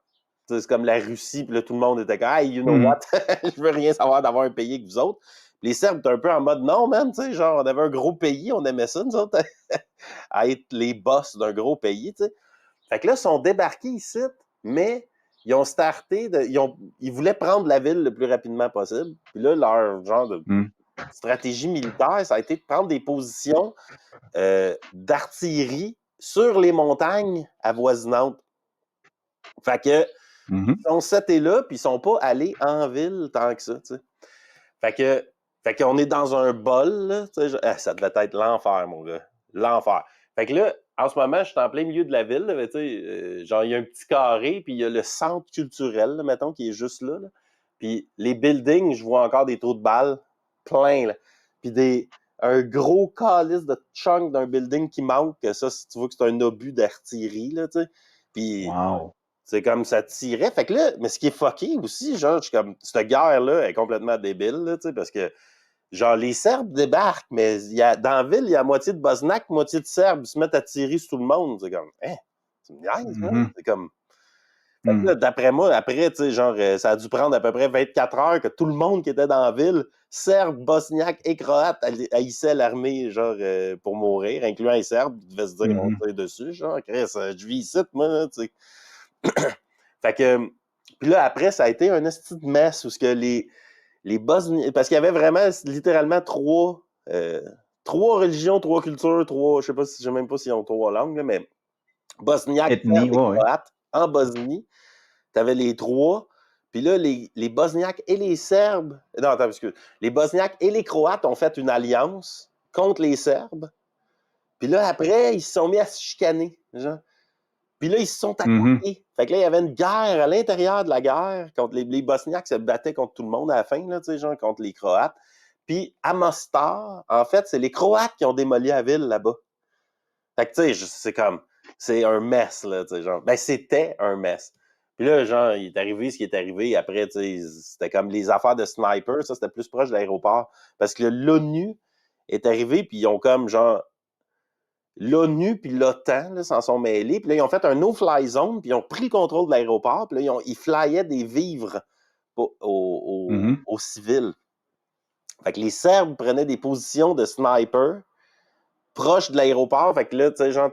c'est comme la Russie, puis là, tout le monde était comme « Hey, you know what? Je veux rien savoir d'avoir un pays avec vous autres. » Les Serbes étaient un peu en mode « Non, man, tu sais, genre, on avait un gros pays, on aimait ça, nous autres, à être les boss d'un gros pays, tu sais. » Fait que là, ils sont débarqués ici, mais ils ont starté, ils voulaient prendre la ville le plus rapidement possible. Puis là, leur genre de stratégie militaire, ça a été de prendre des positions d'artillerie sur les montagnes avoisinantes. Fait que, ils sont setés là, puis ils sont pas allés en ville tant que ça, tu sais. Fait qu'on est dans un bol, là, tu sais, ça devait être l'enfer, mon gars. L'enfer. Fait que là, en ce moment, je suis en plein milieu de la ville, là, tu sais, genre, il y a un petit carré, puis il y a le centre culturel, là, mettons, qui est juste là. Puis les buildings, je vois encore des trous de balles, plein, là. Puis un gros calice de chunk d'un building qui manque, que ça, si tu vois que c'est un obus d'artillerie, là, tu sais. Puis c'est comme ça tirait. Fait que là, mais ce qui est fucké aussi, genre, je suis comme, cette guerre-là est complètement débile, là, tu sais, parce que, genre, les Serbes débarquent, mais dans la ville, il y a moitié de Bosniaques, moitié de Serbes, ils se mettent à tirer sur tout le monde. C'est comme, hein, tu me niaises, man? C'est comme... Fait que là, d'après moi, après, tu sais, genre, ça a dû prendre à peu près 24 heures que tout le monde qui était dans la ville, Serbes, Bosniaques et Croates, haïssait l'armée, genre, pour mourir, incluant les Serbes, ils devaient se dire, on tire dessus, genre, Chris, je vis ici, moi, tu sais. Fait que, puis là, après, ça a été un esti de mess où ce que les Bosniens, parce qu'il y avait vraiment, littéralement, trois religions, trois cultures, je sais même pas s'ils ont trois langues, là, mais Bosniaques, Serbes et Croates, en Bosnie, t'avais les trois. Puis là, les Bosniaques et les Serbes... Non, attends, excuse. Les Bosniaques et les Croates ont fait une alliance contre les Serbes. Puis là, après, ils se sont mis à se chicaner, genre. Puis là, ils se sont attaqués. Fait que là, il y avait une guerre à l'intérieur de la guerre. Contre les Bosniaques se battaient contre tout le monde à la fin, là, tu sais, genre, contre les Croates. Puis à Mostar, en fait, c'est les Croates qui ont démoli la ville là-bas. Fait que, tu sais, c'est comme... C'est un mess, là, tu sais, genre. Ben, c'était un mess. Puis là, genre, il est arrivé ce qui est arrivé. Après, tu sais, c'était comme les affaires de sniper. Ça, c'était plus proche de l'aéroport. Parce que l'ONU est arrivé, puis ils ont comme, genre... L'ONU puis l'OTAN s'en sont mêlés. Puis là, ils ont fait un no-fly zone, puis ils ont pris le contrôle de l'aéroport. Puis là, ils flyaient des vivres aux civils. Fait que les Serbes prenaient des positions de sniper proches de l'aéroport. Fait que là, tu sais, genre,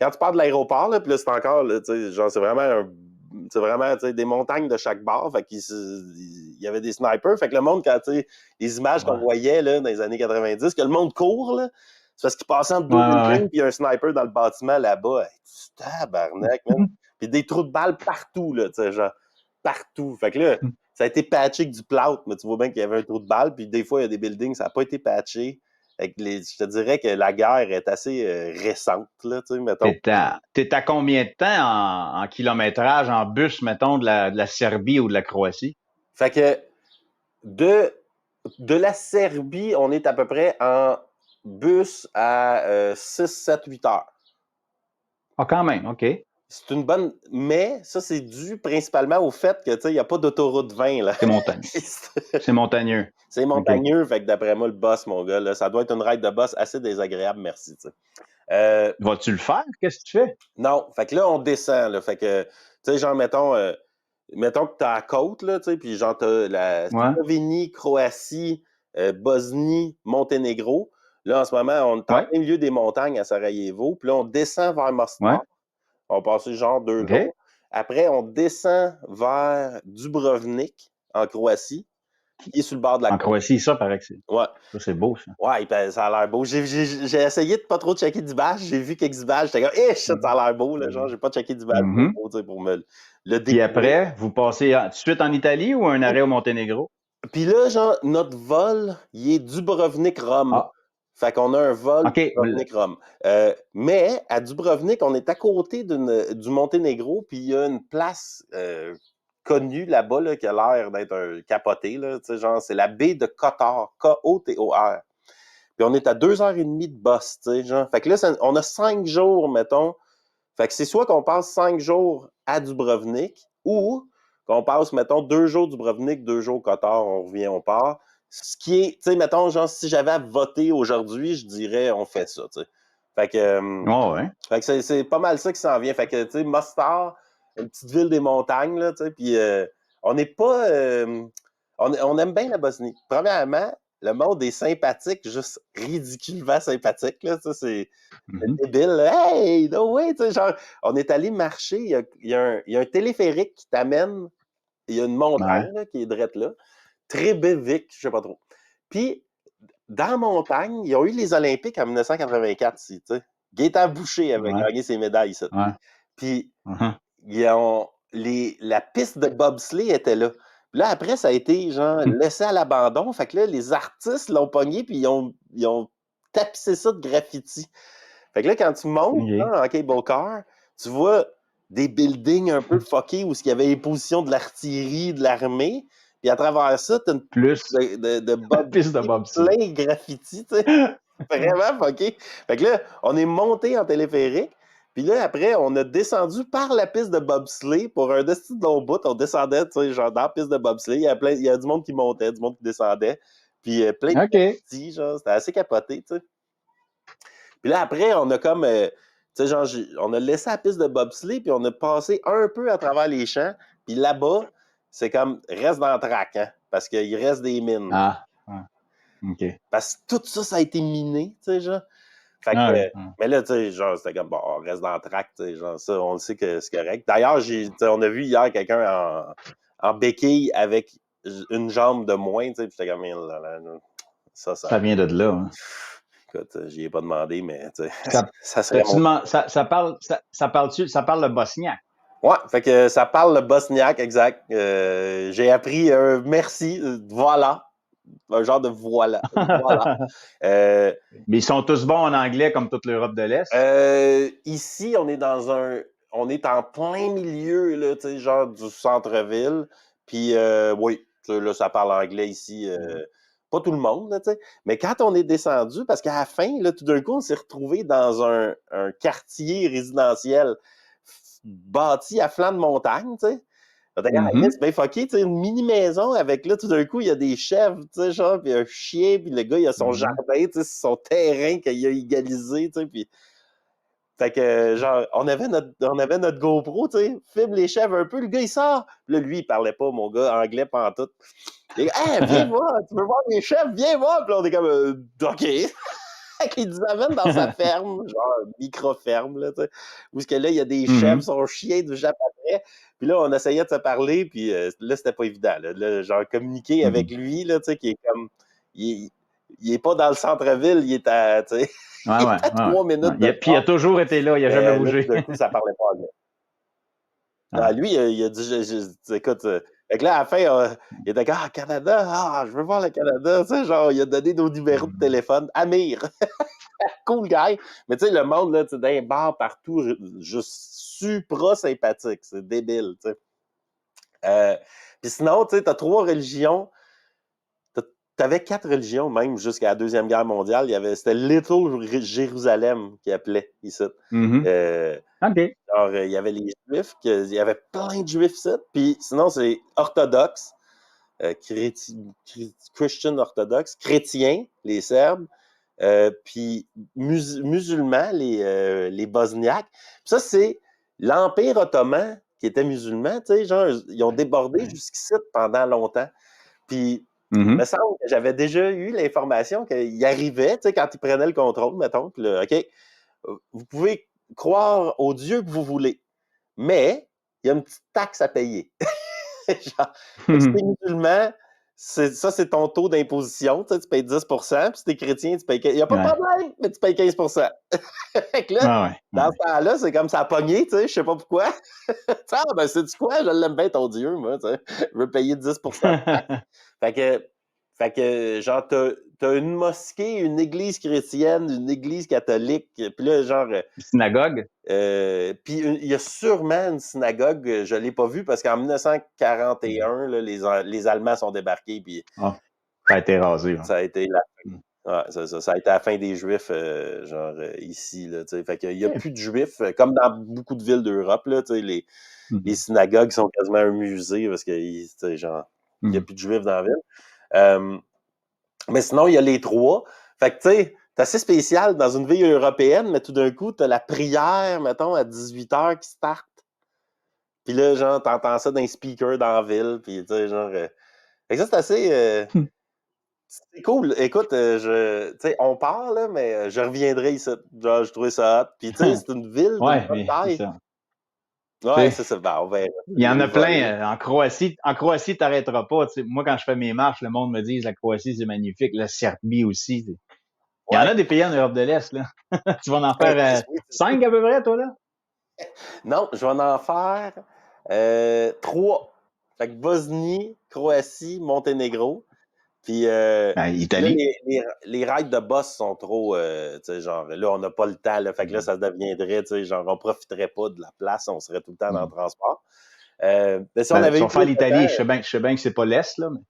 quand tu pars de l'aéroport, là, puis là, c'est encore, là, tu sais, genre, c'est vraiment tu sais, des montagnes de chaque bord. Fait qu'il y avait des snipers. Fait que le monde, quand, tu sais, les images qu'on voyait, là, dans les années 90, que le monde court, là, c'est parce qu'il passait entre deux buildings, puis il y a un sniper dans le bâtiment là-bas. Hey, tabarnak, man. Puis des trous de balles partout, là, tu sais, genre, partout. Fait que là, ça a été patché avec du plâtre, mais tu vois bien qu'il y avait un trou de balle, puis des fois, il y a des buildings, ça n'a pas été patché. Je te dirais que la guerre est assez récente, là, tu sais, mettons. T'es à combien de temps en kilométrage, en bus, mettons, de la Serbie ou de la Croatie? Fait que de la Serbie, on est à peu près en bus à 6, 7, 8 heures. Ah, quand même, OK. C'est une bonne... Mais ça, c'est dû principalement au fait que, tu sais, il n'y a pas d'autoroute 20, là. C'est montagneux. C'est montagneux. C'est montagneux, fait que d'après moi, le boss, mon gars, là, ça doit être une ride de boss assez désagréable, merci, tu sais. Vas-tu le faire? Qu'est-ce que tu fais? Non, fait que là, on descend, là, fait que, tu sais, genre, mettons que t'as la côte, là, tu sais, puis genre, t'as la Slovénie, Croatie, Bosnie, Monténégro. Là, en ce moment, on est en plein milieu des montagnes à Sarajevo, puis là, on descend vers Mostar. On va passer genre 2 jours. Après, on descend vers Dubrovnik, en Croatie, qui est sur le bord de la côte. En Croatie, ça, paraît que c'est... Ouais. Ça, c'est beau, ça. Ouais, ben, ça a l'air beau. J'ai essayé de pas trop checker d'images. J'ai vu quelques images. J'étais comme, ça a l'air beau, là. Genre, j'ai pas checké d'images pour me le découvrir. Puis après, vous passez tout de suite en Italie ou un arrêt au Monténégro? Puis là, genre, notre vol, il est Dubrovnik-Rome. Fait qu'on a un vol OK. Dubrovnik-Rome. Mais à Dubrovnik, on est à côté du Monténégro, puis il y a une place connue là-bas là, qui a l'air d'être un capoté. Là, genre, c'est la baie de Kotor, Kotor. Puis on est à 2h30 de boss. Genre. Fait que là, on a 5 jours, mettons. Fait que c'est soit qu'on passe 5 jours à Dubrovnik ou qu'on passe, mettons, 2 jours Dubrovnik, 2 jours Kotor, on revient, on part. Ce qui est, tu sais, mettons, genre, si j'avais à voter aujourd'hui, je dirais, on fait ça, tu sais. Fait que c'est pas mal ça qui s'en vient. Fait que, tu sais, Mostar, une petite ville des montagnes, là, tu sais, puis on n'est pas... on aime bien la Bosnie. Premièrement, le monde est sympathique, juste ridiculement sympathique, là, tu sais, c'est débile. Là. Hey, no way, tu sais, genre, on est allé marcher, il y a un téléphérique qui t'amène, il y a une montagne là, qui est drette là, Trebevic, je sais pas trop. Puis, dans la montagne, ils ont eu les Olympiques en 1984 ici, tu sais. Gaëtan Boucher avait gagné ses médailles ici. Puis, la piste de bobsleigh était là. Puis là, après, ça a été, genre, laissé à l'abandon. Fait que là, les artistes l'ont pogné, puis ils ont tapissé ça de graffiti. Fait que là, quand tu montes là, en cable car, tu vois des buildings un peu fuckés où il y avait les positions de l'artillerie, de l'armée. Puis à travers ça, t'as une piste de bobsleigh, plein de graffiti, tu sais. Vraiment fucké. Fait que là, on est monté en téléphérique. Puis là, après, on a descendu par la piste de bobsleigh pour un destin de long bout. On descendait, tu sais, genre dans la piste de bobsleigh. Il y a du monde qui montait, du monde qui descendait. Puis plein de graffiti, genre, c'était assez capoté, tu sais. Puis là, après, on a comme, tu sais, genre, on a laissé la piste de bobsleigh, puis on a passé un peu à travers les champs. Puis là-bas, c'est comme, reste dans le track, hein, parce qu'il reste des mines. OK. Parce que tout ça, ça a été miné, tu sais, genre. Fait que, mais là, tu sais, genre, c'était comme, bon, on reste dans le track, tu sais, genre, ça, on le sait que c'est correct. D'ailleurs, on a vu hier quelqu'un en béquille avec une jambe de moins, tu sais, puis j'étais comme, ça vient de là, hein. Écoute, j'y ai pas demandé, mais ça serait ça parle le bosniaque. Ouais, fait que ça parle le bosniaque, exact. J'ai appris un merci, voilà. Un genre de voilà. Mais ils sont tous bons en anglais comme toute l'Europe de l'Est. Ici, on est en plein milieu, là, tu sais, genre du centre-ville. Puis oui, là, ça parle anglais ici. Pas tout le monde, là, tu sais. Mais quand on est descendu, parce qu'à la fin, là, tout d'un coup, on s'est retrouvé dans un quartier résidentiel bâti à flanc de montagne, tu sais. C'est bien fucké, tu sais, une mini-maison avec, là, tout d'un coup, il y a des chèvres, tu sais, genre, puis un chien, puis le gars, il a son jardin, tu sais, son terrain qu'il a égalisé, tu sais, puis... Fait que, genre, on avait notre GoPro, tu sais, filme les chèvres un peu, le gars, il sort. Là, lui, il parlait pas, mon gars, anglais pantoute. Il dit, hey, viens voir, tu veux voir les chèvres, viens voir. Puis là, on est comme, OK. Il nous amène dans sa ferme, genre micro-ferme, là, tu sais, où que là, il y a des chèvres, son chien du Japon après. Puis là, on essayait de se parler, puis là, c'était pas évident. Là, genre, communiquer avec lui, là, tu sais, qui est comme... Il est pas dans le centre-ville, il est à, tu sais, il est à 3 minutes de Puis il a toujours été là, il a jamais bougé. D'un coup, ça parlait pas anglais. Lui, il a dit, écoute... Fait que là, à la fin, il était comme, Canada, je veux voir le Canada. Tu sais, genre, il a donné nos numéros de téléphone. Amir, cool guy. Mais tu sais, le monde, là, tu sais, dans les bars partout, juste supra sympathique. C'est débile, tu sais. Puis sinon, tu sais, t'as 3 religions. T'avais 4 religions, même, jusqu'à la Deuxième Guerre mondiale. C'était Little Jérusalem qui appelait ici. OK. Alors, il y avait les Juifs, il y avait plein de Juifs ici. Puis sinon, c'est orthodoxe, Christian orthodoxe, chrétiens, les Serbes, puis musulmans, les Bosniaques. Puis ça, c'est l'Empire ottoman qui était musulman, tu sais, genre, ils ont débordé jusqu'ici pendant longtemps. Puis, il me semble que j'avais déjà eu l'information qu'ils arrivaient, tu sais, quand ils prenaient le contrôle, mettons, puis là, OK, vous pouvez croire au Dieu que vous voulez, mais il y a une petite taxe à payer. Genre, si t'es musulman, ça, c'est ton taux d'imposition. Tu payes 10 puis si t'es chrétien, tu payes 15 Il n'y a pas de problème, mais tu payes 15 Fait que là, dans ce temps-là, c'est comme ça a pogné, tu sais, je sais pas pourquoi. Ben, c'est-tu quoi? Je l'aime bien, ton Dieu, moi, tu sais. Je veux payer 10 Fait que Fait que, genre, t'as une mosquée, une église chrétienne, une église catholique, puis là, genre... Synagogue? Puis il y a sûrement une synagogue, je l'ai pas vue, parce qu'en 1941, là, les Allemands sont débarqués, puis... Ah, ça a été rasé. Ça a été ça a été la fin des Juifs, ici, là, tu sais. Fait qu'il y a plus de Juifs, comme dans beaucoup de villes d'Europe, là, tu sais, les synagogues sont quasiment un musée, parce que, tu sais, genre, il y a plus de Juifs dans la ville. Mais sinon, il y a les trois. Fait que, tu sais, c'est assez spécial dans une ville européenne, mais tout d'un coup, t'as la prière, mettons, à 18h qui start. Puis là, genre, t'entends ça d'un speaker dans la ville, puis tu sais, genre... Fait que ça, c'est assez... c'est cool. Écoute, tu sais, on part, là, mais je reviendrai ici. Genre, je trouvais ça hot. Puis, tu sais, c'est une ville Ouais, d'une bonne mais c'est taille. ça. Ouais, c'est ça. Ben, on verra. Il y en Les a vols, plein. En Croatie, t'arrêteras pas. Tu sais, moi, quand je fais mes marches, le monde me dit la Croatie, c'est magnifique. La Serbie aussi. Il y en Ouais. a des pays en Europe de l'Est, là. Tu vas en Ben, faire oui, 5 à peu près, toi, là? non, je vais en faire 3. Fait que Bosnie, Croatie, Monténégro. Puis là, Italie. les rides de boss sont trop, tu sais, genre, là, on n'a pas le temps, là, fait que là, ça deviendrait, tu sais, genre, on profiterait pas de la place, on serait tout le temps dans le transport. Mais si on avait Tu eu vas faire plus de l'Italie, temps... je sais bien que c'est pas l'Est, là, mais...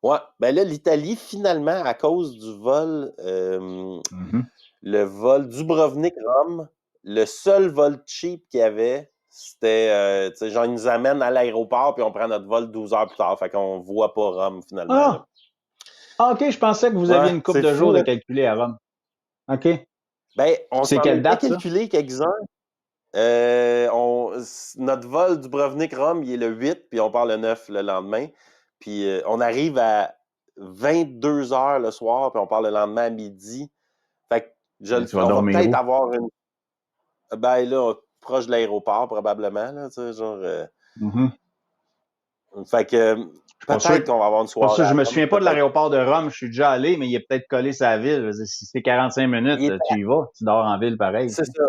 Ouais, ben là, l'Italie, finalement, à cause du vol, le vol Dubrovnik-Rome, le seul vol cheap qu'il y avait, c'était, tu sais, genre, ils nous amènent à l'aéroport, puis on prend notre vol 12 heures plus tard, fait qu'on voit pas Rome, finalement, là. OK, je pensais que vous aviez Ouais, une couple c'est de jours fou, de hein? calculer à Rome. OK. Ben, on C'est s'en quelle était date, ça? calculé quelques-uns. Notre vol Dubrovnik-Rome, il est le 8, puis on part le 9 le lendemain. Puis on arrive à 22 heures le soir, puis on part le lendemain à midi. Fait que Tu vas on va dormir peut-être où? avoir une... Ben là, proche de l'aéroport, probablement, là, tu sais, genre... Fait que Pas sûr, peut-être qu'on va avoir une pas sûr. soirée Je à me Rome, souviens pas de peut-être. l'aéroport de Rome. Je suis déjà allé, mais il est peut-être collé sur la ville. Je veux dire, si c'est 45 minutes, Il est tu y vas. Tu dors en ville pareil. C'est ça.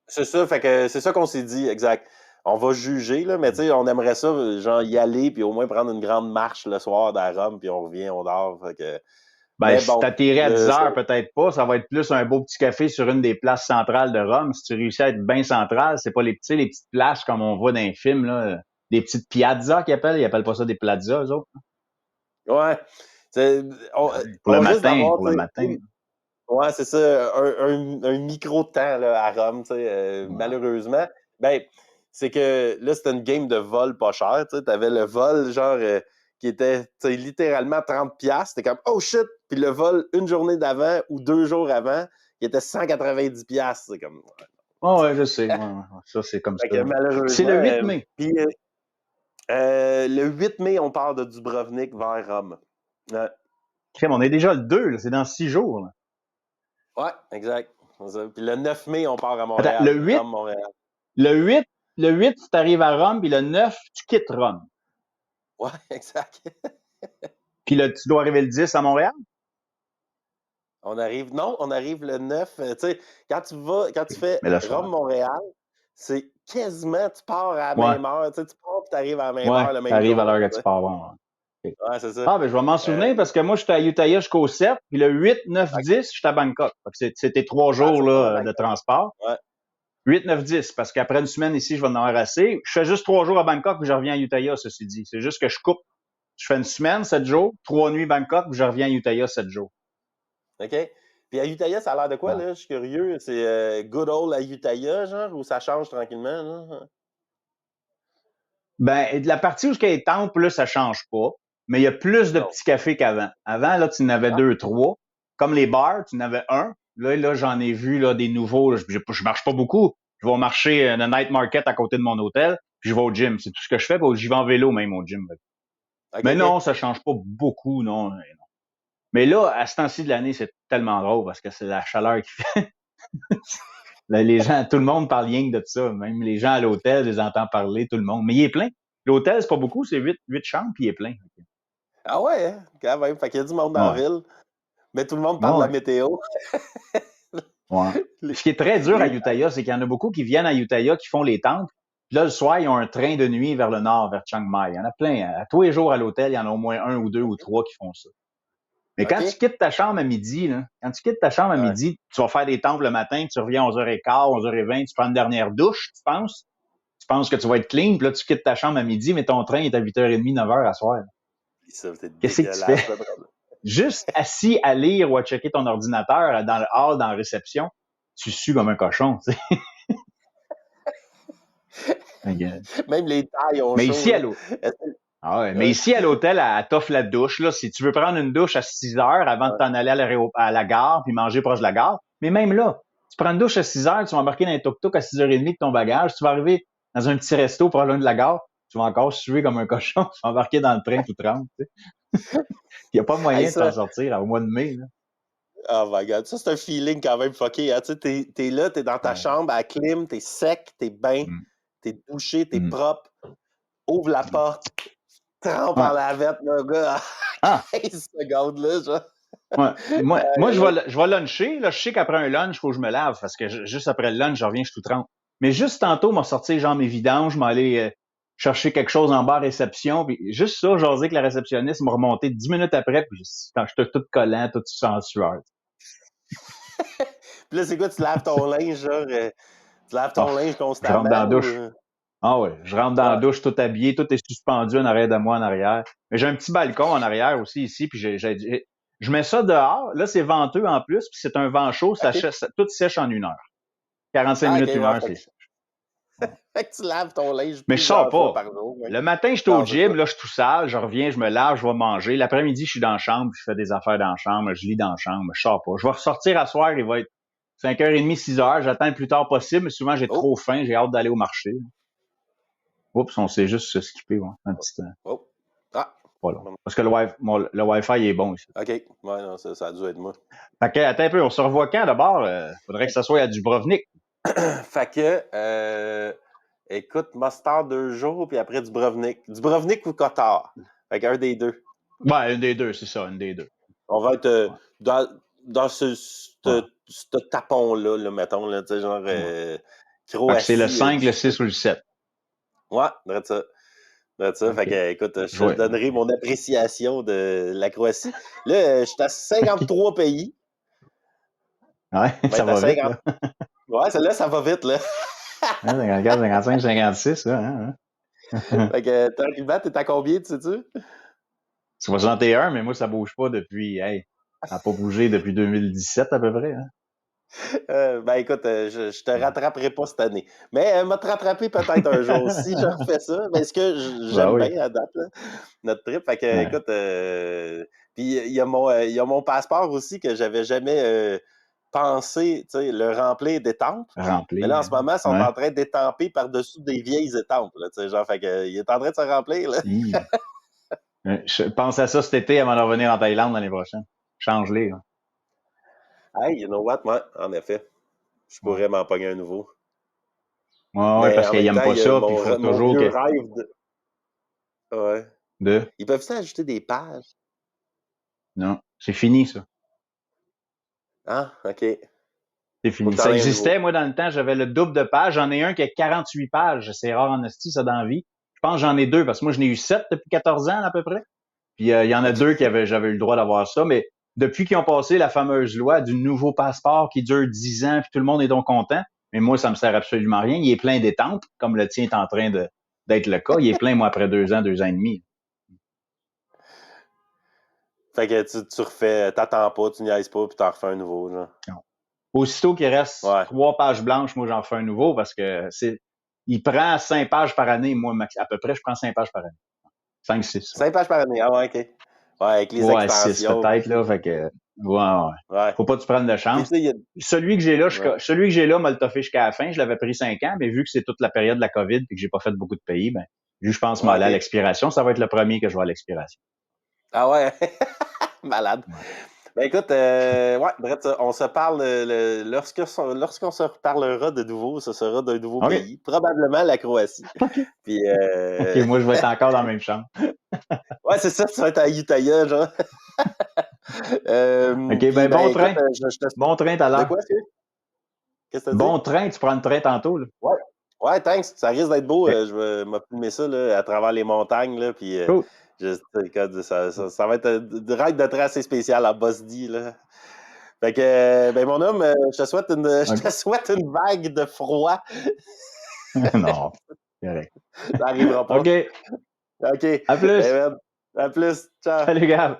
C'est ça, fait que c'est ça qu'on s'est dit, exact. On va juger, là, mais tu sais, on aimerait ça, genre, y aller, puis au moins prendre une grande marche le soir à Rome, puis on revient, on dort. Fait que... Ben, Mais si bon, t'atterris à 10 heures, peut-être pas. Ça va être plus un beau petit café sur une des places centrales de Rome. Si tu réussis à être bien central, c'est pas les petits, les petites places comme on voit dans les films, là. Des petites piazzas qu'ils appellent. Ils appellent pas ça des plazas, eux autres. ouais. C'est- On, Pour le on risque matin, d'avoir, pour tu le sais, matin. ouais, c'est ça, un micro de temps là, à Rome, tu sais, Ouais. malheureusement. Ben, c'est que là, c'était une game de vol pas cher, tu sais. T'avais le vol, genre, qui était, tu sais, littéralement 30$. C'était comme, oh shit! Puis le vol une journée d'avant ou 2 jours avant, qui était 190$. C'est comme, Oh, ouais, je sais. Ouais, ouais. Ça, c'est comme fait ça. que C'est malheureusement, le 8 mai. puis le 8 mai, on part de Dubrovnik vers Rome. Ouais, Crème, on est déjà le 2, là. C'est dans 6 jours, là. ouais, exact. C'est ça. Puis le 9 mai, on part à Attends, Montréal, Rome-Montréal. le 8, tu arrives à Rome, puis le 9, tu quittes Rome. Ouais, exact. Puis là, tu dois arriver le 10 à Montréal? On arrive le 9. Tu sais, quand tu fais Mais là, je comprends. Rome-Montréal, c'est quasiment, tu pars à la Ouais, même heure. Tu sais, tu pars et tu arrives à la même ouais, heure le même t'arrives à jour. l'heure que tu pars voir. OK. Ouais, c'est ça. Ah, ben, je vais m'en souvenir parce que moi, j'étais à Utah jusqu'au 7, puis le 8, 9, OK. 10, j'étais à Bangkok. C'était 3 Ah, jours, c'est ça, là, de Bangkok. transport. Ouais. 8, 9, 10, parce qu'après une semaine ici, je vais en avoir assez. Je fais juste 3 jours à Bangkok, puis je reviens à Utah, ceci dit. C'est juste que je coupe. Je fais une semaine, 7 jours, 3 nuits Bangkok, puis je reviens à Utah 7 jours. OK. Puis à Utah, ça a l'air de quoi, Ouais. là? Je suis curieux. C'est good old à Utah, genre, ou ça change tranquillement, là? Ben, de la partie où il y a les temples, là, ça change pas. Mais il y a plus de Non. petits cafés qu'avant. Avant, là, tu en avais 2, 3. Comme les bars, tu en avais un. Là, j'en ai vu, là, des nouveaux. Là, je marche pas beaucoup. Je vais au marché, le night market à côté de mon hôtel, puis je vais au gym. C'est tout ce que je fais. Puis j'y vais en vélo, même, au gym. OK, Mais OK. non, ça change pas beaucoup, non. Mais là, à ce temps-ci de l'année, c'est tellement drôle parce que c'est la chaleur qui fait. Là, les gens, tout le monde parle rien que de ça. Même les gens à l'hôtel, je les entends parler, tout le monde. Mais il est plein. L'hôtel, c'est pas beaucoup, c'est 8 chambres, puis il est plein. Ah ouais, hein? Quand même. Fait qu'il y a du monde dans la Ouais. ville. Mais tout le monde parle de la Ouais. météo. Ouais. Ce qui est très dur à Utah, c'est qu'il y en a beaucoup qui viennent à Utah, qui font les temples. Puis là, le soir, ils ont un train de nuit vers le nord, vers Chiang Mai. Il y en a plein. À tous les jours à l'hôtel, il y en a au moins un ou deux ou trois qui font ça. Mais quand tu quittes ta chambre à midi, là, tu vas faire des temples le matin, tu reviens à 11h15, 11h20, tu prends une dernière douche, tu penses que tu vas être clean, puis là, tu quittes ta chambre à midi, mais ton train est à 8h30, 9h à soir. Ça, c'est Qu'est-ce que tu fais? Juste assis à lire ou à checker ton ordinateur dans le hall, dans la réception, tu sues comme un cochon, tu sais. Même les tailles ont mais chaud. Ici, mais ici, à l'hôtel, elle t'offre la douche. Là, si tu veux prendre une douche à 6h avant de t'en aller à la gare puis manger proche de la gare, mais même là, tu prends une douche à 6h, tu vas embarquer dans un tuk-tuk à 6h30 de ton bagage, tu vas arriver dans un petit resto pas loin de la gare, tu vas encore suer comme un cochon, tu vas embarquer dans le train tout trempe. Tu sais. Il n'y a pas moyen de t'en sortir au mois de mai. Là. Oh my God, ça c'est un feeling quand même fucké. Hein? Tu sais, t'es là, t'es dans ta chambre à clim, t'es sec, t'es bien, t'es douché, t'es propre. Ouvre la porte, trempe en lavette, le gars, à 15 secondes, là, genre. Moi je vais luncher. Là, je sais qu'après un lunch, il faut que je me lave parce que juste après le lunch, je reviens, je suis tout trempe. Mais juste tantôt, m'a sorti genre mes vidanges, je m'allais chercher quelque chose en bas à réception. Puis juste ça, j'osais que la réceptionniste m'a remonté 10 minutes après, puis j'étais tout collant, tout en sueur. Puis là, c'est quoi, tu laves ton linge, genre, tu laves ton linge constamment? Je rentre dans la douche. Je rentre dans la douche tout habillé, tout est suspendu en arrière de moi en arrière. Mais j'ai un petit balcon en arrière aussi ici, puis je mets ça dehors. Là, c'est venteux en plus, puis c'est un vent chaud, ça tout sèche en 1 heure. 45 minutes, 1 heure, c'est sèche. Fait que tu laves ton linge mais je sors pas. par jour. Ouais. Le matin, je suis au gym, là, je suis tout sale, je reviens, je me lave, je vais manger. L'après-midi, je suis dans la chambre, je fais des affaires dans la chambre, je lis dans la chambre, je sors pas. Je vais ressortir à soir, il va être 5h30, 6h, j'attends le plus tard possible, mais souvent, j'ai trop faim, j'ai hâte d'aller au marché. Oups, on sait juste se skipper, ouais, un petit temps. Voilà. Parce que le Wi-Fi est bon ici. OK. Ouais, non, ça a dû être moi. Fait que, attends un peu, on se revoit quand d'abord? Faudrait que ça soit à Dubrovnik. Fait que, écoute, Mostar 2 jours, puis après Dubrovnik. Dubrovnik ou Kotar? Fait qu'un des deux. Ouais, une des deux, c'est ça, une des deux. On va être dans ce tapon-là, là, mettons, là, tu sais, genre Croatie. C'est le 5, le 6 ou le 7. Ouais, c'est ça. Okay. Fait que, écoute, je te donnerai mon appréciation de la Croatie. Là, je suis à 53 pays. Ouais, ça va vite, là. Ouais, celle-là, ça va vite, là. 54, 55, 56, là. Hein? Fait que, tranquillement, t'es à combien, tu sais-tu? 61, mais moi, ça bouge pas depuis, ça n'a pas bougé depuis 2017, à peu près, hein? Ben écoute, je te rattraperai pas cette année. Mais m'a te rattraper peut-être un jour. Si je refais ça, mais ce que j'aime bien à date, là, notre trip. Fait que, écoute, puis il y a mon passeport aussi que j'avais jamais pensé, tu sais, le remplir d'étampes. Mais là, en ce moment, ils sont en train d'étamper par-dessus des vieilles étampes, là, tu sais, genre, fait que, il est en train de se remplir, là. Je pense à ça cet été avant de revenir en Thaïlande l'année prochaine. Change-les, là. Hey, you know what? Ouais, en effet. Je pourrais m'en pogner un nouveau. Ouais, parce qu'ils n'aiment pas ça, puis il faut toujours que... rêve de... Ouais. Ils peuvent-tu ajouter des pages? Non, c'est fini, ça. Ah, OK. C'est fini. Ça existait, moi, dans le temps, j'avais le double de pages. J'en ai un qui a 48 pages. C'est rare en esti, ça, dans la vie. Je pense que j'en ai 2, parce que moi, j'en ai eu 7 depuis 14 ans, à peu près. Puis il y en a 2 j'avais eu le droit d'avoir ça, mais depuis qu'ils ont passé la fameuse loi du nouveau passeport qui dure 10 ans, puis tout le monde est donc content, mais moi, ça me sert absolument à rien. Il est plein d'étampes, comme le tien est en train d'être le cas. Il est plein, moi, après 2 ans, 2 ans et demi. Fait que tu refais, t'attends pas, tu niaises pas, puis t'en refais un nouveau, genre. Non. Aussitôt qu'il reste 3 pages blanches, moi, j'en fais un nouveau parce que il prend 5 pages par année. Moi, à peu près, je prends 5 pages par année. 5, 6. 5 pages par année, ah ouais, OK. Ouais, avec les extensions. 6 peut-être, là, fait que... Ouais. Faut pas que tu prennes de chance. Celui que j'ai là, m'a le toffé jusqu'à la fin. Je l'avais pris 5 ans, mais vu que c'est toute la période de la COVID et que j'ai pas fait beaucoup de pays, ben, vu que je pense m'aller à l'expiration, ça va être le premier que je vois à l'expiration. Ah ouais? Malade. Ouais. Ben écoute, Brett, on se parle lorsqu'on se reparlera de nouveau, ce sera d'un nouveau pays, probablement la Croatie. Puis, OK, moi je vais être encore dans la même chambre. Ouais, c'est ça, tu vas être à Utah, genre. OK, ben bon train. Bon train tout à l'heure. De quoi, qu'est-ce que tu as dit? Bon train, tu prends le train tantôt, là. Ouais, thanks. Ça risque d'être beau. Je vais me filmer ça là, à travers les montagnes, là, puis Je sais, ça va être une ride de train assez spéciale en Bosnie, là. Fait que, ben, mon homme, je te souhaite une vague de froid. Non, correct. Ça n'arrivera pas. OK, OK. à plus. Ben, à plus. Ciao. Salut, Gab.